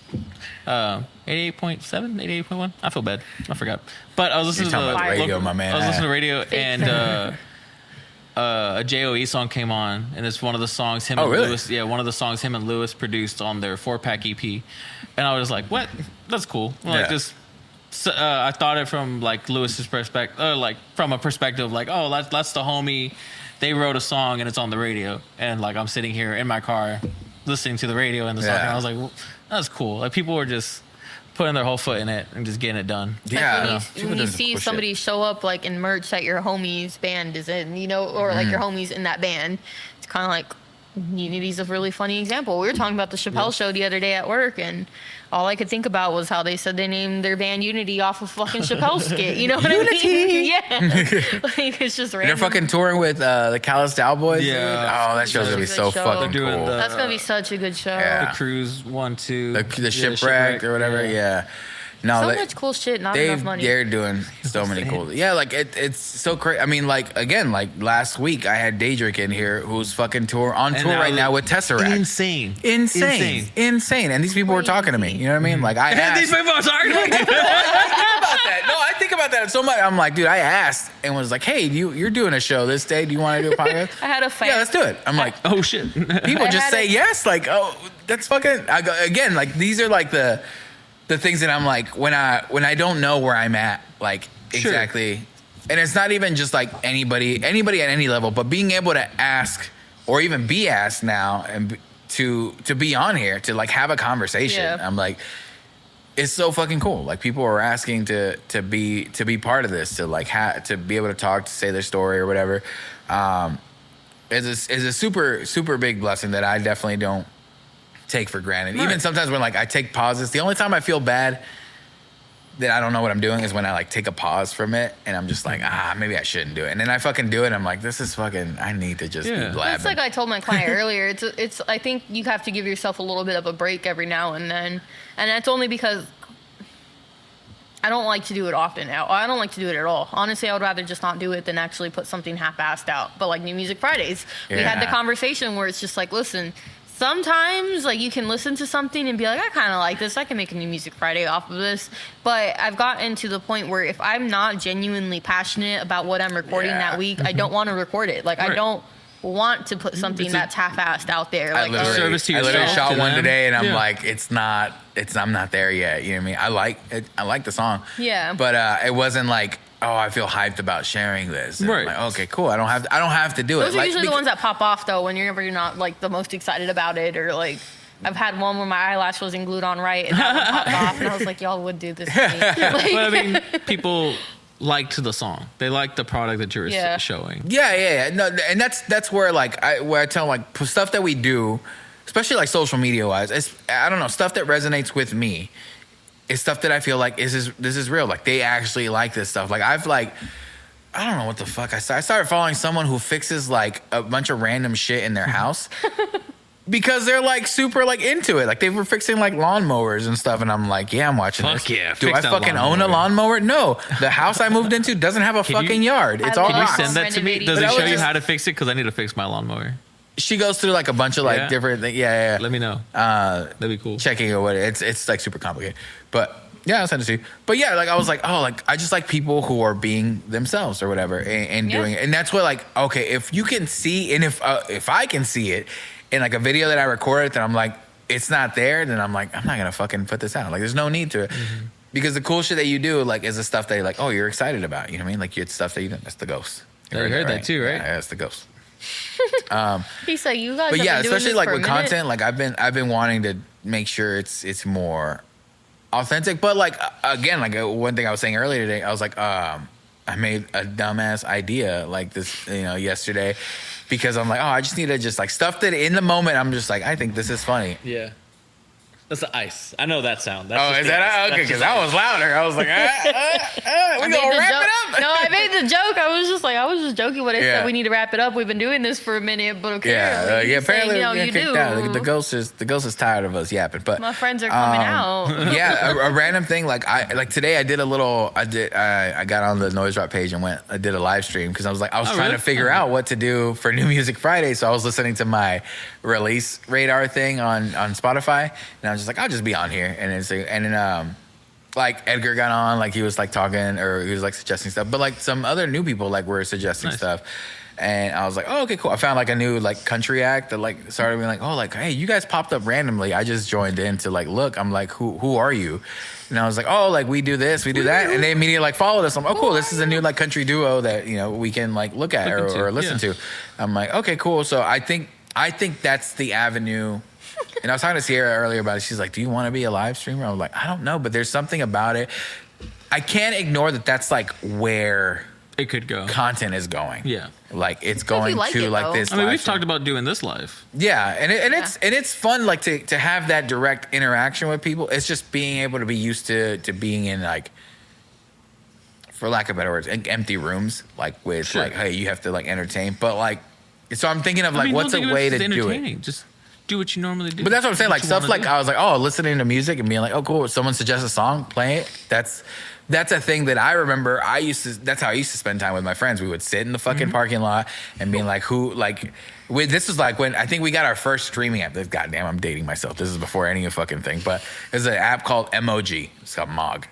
88.7, 88.1. I feel bad. I forgot. But I was listening You're to talking the about the radio, my man. I was listening to radio and a JOE song came on, and it's one of the songs him Oh, and really? Lewis. Yeah, one of the songs him and Lewis produced on their 4-pack EP, and I was like, "What? That's cool." Like Yeah. just. So, I thought it from like Lewis's perspective, like from a perspective like, oh, that's the homie. They wrote a song and it's on the radio, and like I'm sitting here in my car listening to the radio and the song, Yeah. and I was like, well, that's cool. Like people were just putting their whole foot in it and just getting it done. Yeah. When you see somebody show up like in merch that your homie's band is in, or like your homie's in that band, it's kind of like Unity's a really funny example. We were talking about the Chappelle show the other day at work, and all I could think about was how they said they named their band Unity off of fucking Chappelle's skit. You know what I mean? Yeah. Like it's just random. They're fucking touring with the Calloused Cowboys. Yeah. dude. Oh, that show's gonna be Such a so good show. fucking They're doing cool. the- That's gonna be such a good show. Yeah. The Cruise 1, 2, the shipwreck or whatever. Yeah. No, So much cool shit, not enough money. They're doing so many cool. Yeah, like it's so crazy. I mean, like again, like last week I had Daedric in here, who's fucking on And tour now right now with Tesseract. Insane. Insane. And these people were talking to me. You know what I mean? Like I asked. These people are talking about I think about that. No, I think about that so much. I'm like, dude, I asked and was like, hey, you're doing a show this day. Do you want to do a podcast? I had a fan. Yeah, let's do it. I'm like, Oh shit. people I just had say a- yes. Like, oh, that's fucking. Again, like these are like the things that I'm like when I don't know where I'm at, like Sure. exactly. And it's not even just like anybody at any level, but being able to ask or even be asked now and to be on here to like have a conversation. Yeah. I'm like, it's so fucking cool. Like people are asking to be part of this, to like to be able to talk, to say their story or whatever. Is a super super big blessing that I definitely don't take for granted. Right. Even sometimes when like I take pauses, the only time I feel bad that I don't know what I'm doing is when I like take a pause from it and I'm just like, maybe I shouldn't do it. And then I fucking do it. And I'm like, this is fucking, I need to just Yeah. be blabbing. It's like I told my client earlier. It's. I think you have to give yourself a little bit of a break every now and then, and that's only because I don't like to do it often. I don't like to do it at all. Honestly, I would rather just not do it than actually put something half-assed out. But like New Music Fridays, we had the Yeah. conversation where it's just like, listen. Sometimes, like, you can listen to something and be like, I kind of like this. I can make a New Music Friday off of this. But I've gotten to the point where if I'm not genuinely passionate about what I'm recording Yeah. that week, I don't want to record it. Like, I Right. don't want to put something It's a- that's half-assed out there. I Like, literally, service to I literally yourself, shot to one them. today and I'm Yeah. like, I'm not there yet. You know what I mean? I like it. I like the song. Yeah. But it wasn't like, oh, I feel hyped about sharing this. And I'm Right. like, okay, cool. I don't have to do it. those are Like, usually the ones that pop off, though, when you're not, like, the most excited about it. Or, like, I've had one where my eyelash wasn't glued on right and that one popped off. And I was like, y'all would do this to me. Like, But I mean, people liked the song. They liked the product that you were Yeah. showing. Yeah. No, and that's where like I tell like stuff that we do, especially like social media wise. I don't know, stuff that resonates with me is stuff that I feel like this is real. Like they actually like this stuff. Like I've like. I don't know what the fuck I started following someone who fixes like a bunch of random shit in their house because they're like super like into it. Like they were fixing like lawnmowers and stuff, and I'm like, yeah, I'm watching Fuck this. yeah, Do fix I that fucking own a lawnmower? No, the house I moved into doesn't have a Can you- fucking yard. It's I all love Can you rocks. send that to me? Renovating. Does But it I show was you just- how to fix it? Because I need to fix my lawnmower. She goes through like a bunch of like Yeah? different things. Yeah. Let me know. That'd be cool. Checking or what it's like super complicated. But yeah, I'll send it to you. But yeah, like I was like, oh, like I just like people who are being themselves or whatever and doing it. And that's what like, okay, if you can see and if I can see it in like a video that I recorded, then I'm like, it's not there, then I'm like, I'm not gonna fucking put this out. Like there's no need to it. Mm-hmm. Because the cool shit that you do like is the stuff that you're like, oh, you're excited about. You know what I mean? Like it's stuff that you do. That's the ghost. You heard that too, right? Yeah, that's the ghost. He's like, you guys. But have yeah, been doing especially this like for a with minute? content, like I've been wanting to make sure it's more authentic. But like again, like one thing I was saying earlier today, I was like, I made a dumbass idea like this, yesterday, because I'm like, oh, I just need to just like stuff that in the moment I'm just like, I think this is funny. Yeah. That's the ice. I know that sound. That's Is that okay? Because that was louder. I was like, we gonna wrap it up. No, I made the joke. I was just joking when I Yeah. said we need to wrap it up. We've been doing this for a minute, but okay. Yeah, apparently saying, we you get kicked do. out. The ghost is tired of us yapping. But My friends are coming out. yeah, a random thing like today I got on the NoiseROT page and I did a live stream because I was trying really? to figure out what to do for New Music Friday. So I was listening to my release radar thing on Spotify, and I was just like, I'll just be on here, and then like Edgar got on, like he was like talking or he was like suggesting stuff, but like some other new people like were suggesting stuff. And I was like, oh, okay, cool. I found like a new like country act that like started being like, oh, like, hey, you guys popped up randomly. I just joined in to like look. I'm like, who are you? And I was like, oh, like we do this, we do that, and they immediately like followed us. I'm like, oh, cool. This is a new like country duo that we can like look at or listen to. I'm like, okay, cool. So I think that's the avenue. And I was talking to Sierra earlier about it. She's like, do you want to be a live streamer? I was like, I don't know, but there's something about it. I can't ignore that that's like where it could go. Content is going. Yeah. Like it's going like to it, like though. this. I mean, live we've stream. talked about doing this live. Yeah, and it's fun like to have that direct interaction with people. It's just being able to be used to being in like, for lack of better words, empty rooms, like with like, hey, you have to like entertain. But like, so I'm thinking of like, what's a way to do it? Just do what you normally do. But that's what I'm saying. Like stuff like do. I was like, oh, listening to music and being like, oh, cool. If someone suggests a song, play it. That's a thing that I remember. That's how I used to spend time with my friends. We would sit in the fucking parking lot and being like, this was like when I think we got our first streaming app. Goddamn, I'm dating myself. This is before any fucking thing. But there's an app called MOG. It's called MOG.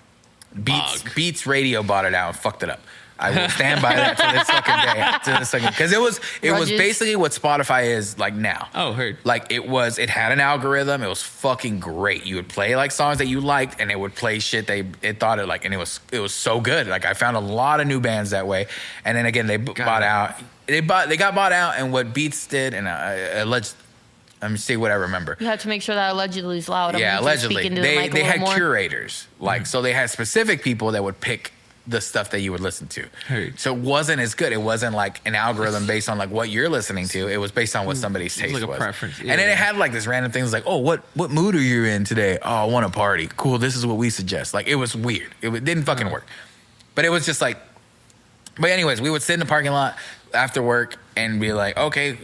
Beats Radio bought it out and fucked it up. I will stand by that to this fucking day. Because it was basically what Spotify is like now. Oh, heard. Like it had an algorithm. It was fucking great. You would play like songs that you liked, and it would play shit it thought it like, and it was so good. Like I found a lot of new bands that way. And then again, they bought out. They got bought out, and what Beats did, and let me see what I remember. You have to make sure that allegedly is loud. Yeah, allegedly. They had more. curators. Like so they had specific people that would pick the stuff that you would listen to. Heard. So it wasn't as good. It wasn't like an algorithm based on like what you're listening to. It was based on what somebody's taste was. Like a preference. Yeah. And then it had like this random things like, oh, what mood are you in today? Oh, I want to party. Cool. This is what we suggest. Like it was weird. It didn't fucking work. But it was just like, but anyways, we would sit in the parking lot after work and be like, okay,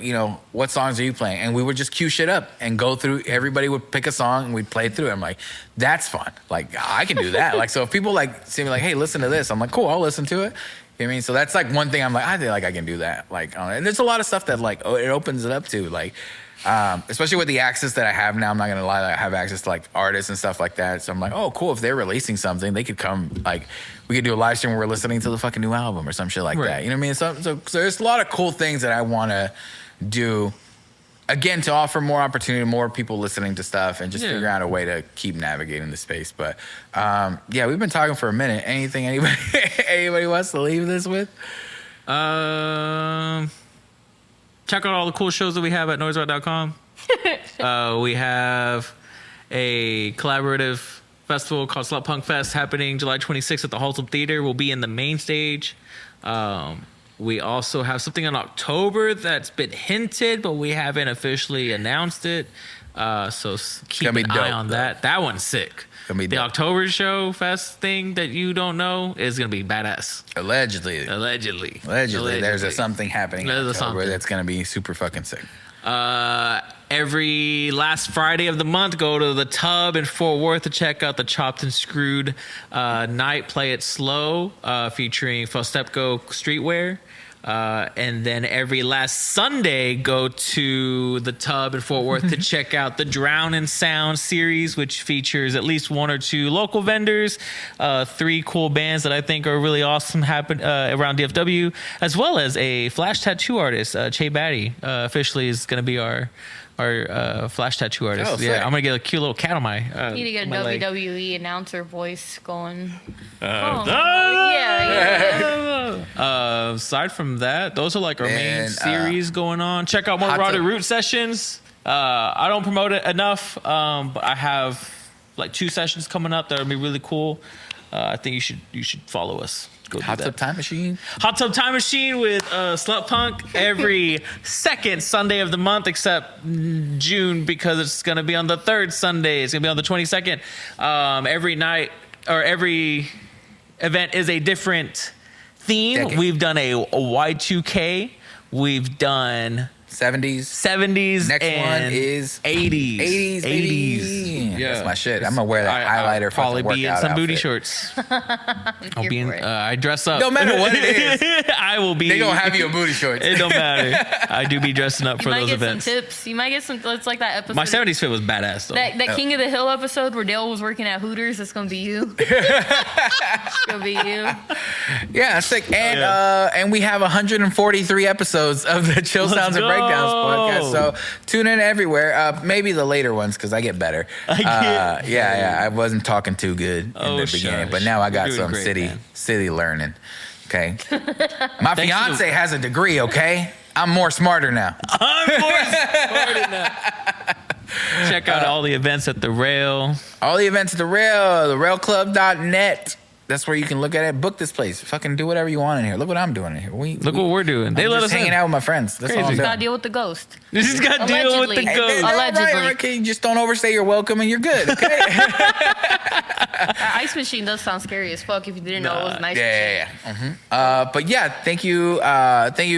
what songs are you playing? And we would just cue shit up and go through. Everybody would pick a song and we'd play it through. I'm like, that's fun. Like I can do that. Like so, if people like see me like, hey, listen to this, I'm like, cool, I'll listen to it. You know what I mean? So that's like one thing I'm like, I feel like I can do that. Like, and there's a lot of stuff that like it opens it up to like. Especially with the access that I have now, I'm not gonna lie, I have access to like artists and stuff like that. So I'm like, oh, cool. If they're releasing something, they could come. Like, we could do a live stream where we're listening to the fucking new album or some shit like that. You know what I mean? So there's a lot of cool things that I want to do. Again, to offer more opportunity, more people listening to stuff, and just figure out a way to keep navigating the space. But we've been talking for a minute. Anything anybody wants to leave this with? Check out all the cool shows that we have at NoiseROT.com. We have a collaborative festival called Slut Punk Fest happening July 26th at the Halsell Theater. We'll be in the main stage. We also have something in October that's been hinted, but we haven't officially announced it. So keep an eye on that. That one's sick. The October show fest thing that you don't know is going to be badass. Allegedly. There's something happening in October that's going to be super fucking sick. Every last Friday of the month, go to the Tub in Fort Worth to check out the Chopped and Screwed night. Play It Slow, featuring Fostepco Streetwear. And then every last Sunday, go to the Tub in Fort Worth to check out the Drown in Sound series, which features at least 1 or 2 local vendors, 3 cool bands that I think are really awesome around DFW, as well as a flash tattoo artist, Che Batty, officially is going to be our flash tattoo artist. Oh, yeah, sick. I'm gonna get a cute little cat on my. You need to get a my leg. WWE announcer voice going. Aside from that, those are like our main And, series going on. Check out more Hot Rotted Tub- Root sessions. I don't promote it enough, but I have like 2 sessions coming up that will be really cool. I think you should follow us. Go do Hot that. Tub Time Machine. Hot Tub Time Machine with Slut Punk every second Sunday of the month, except June, because it's going to be on the 3rd Sunday. It's going to be on the 22nd. Every night or every event is a different theme. Decade. We've done a Y2K. We've done 70s. Next and one is 80s. 80s. 80s. That's my shit. I'm gonna wear that I'll highlighter. probably fucking be in workout some booty outfit. shorts. I'll Here be in. for it. I dress up. No matter what it is, I will be. they gonna have you in booty shorts. It don't matter. I do be dressing up for You might those get events. some tips. You might get some. It's like that episode. My 70s fit was badass though. That King of the Hill episode where Dale was working at Hooters. It's gonna be you. It's gonna be you. Yeah, sick. And we have 143 episodes of the Chill Let's Sounds and go. Breakdowns podcast. So tune in everywhere. Maybe the later ones because I get better. Yeah. I wasn't talking too good in the beginning, shush. but now I got You're doing some great, man. city learning. Okay. My Thanks for fiance the- has a degree. Okay. I'm more smarter now. I'm more smart enough. Check out all the events at the Rail. All the events at the Rail, therailclub.net. That's where you can look at it. Book this place. Fucking do whatever you want in here. Look what I'm doing in here. Look what we're doing. They I'm let just us hanging in. out with my friends. That's all I'm Crazy. doing. Gotta deal with the ghost. This has got to deal with the Allegedly. ghost. Allegedly. Okay, just don't overstay your welcome and you're good. Okay. Ice machine does sound scary as fuck if you didn't know it was an ice machine. Yeah. But yeah, thank you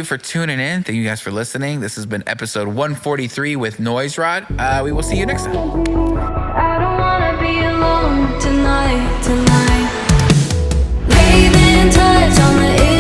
for tuning in. Thank you guys for listening. This has been episode 143 with NoiseROT. We will see you next time. I don't wanna be alone tonight. Leave in touch on the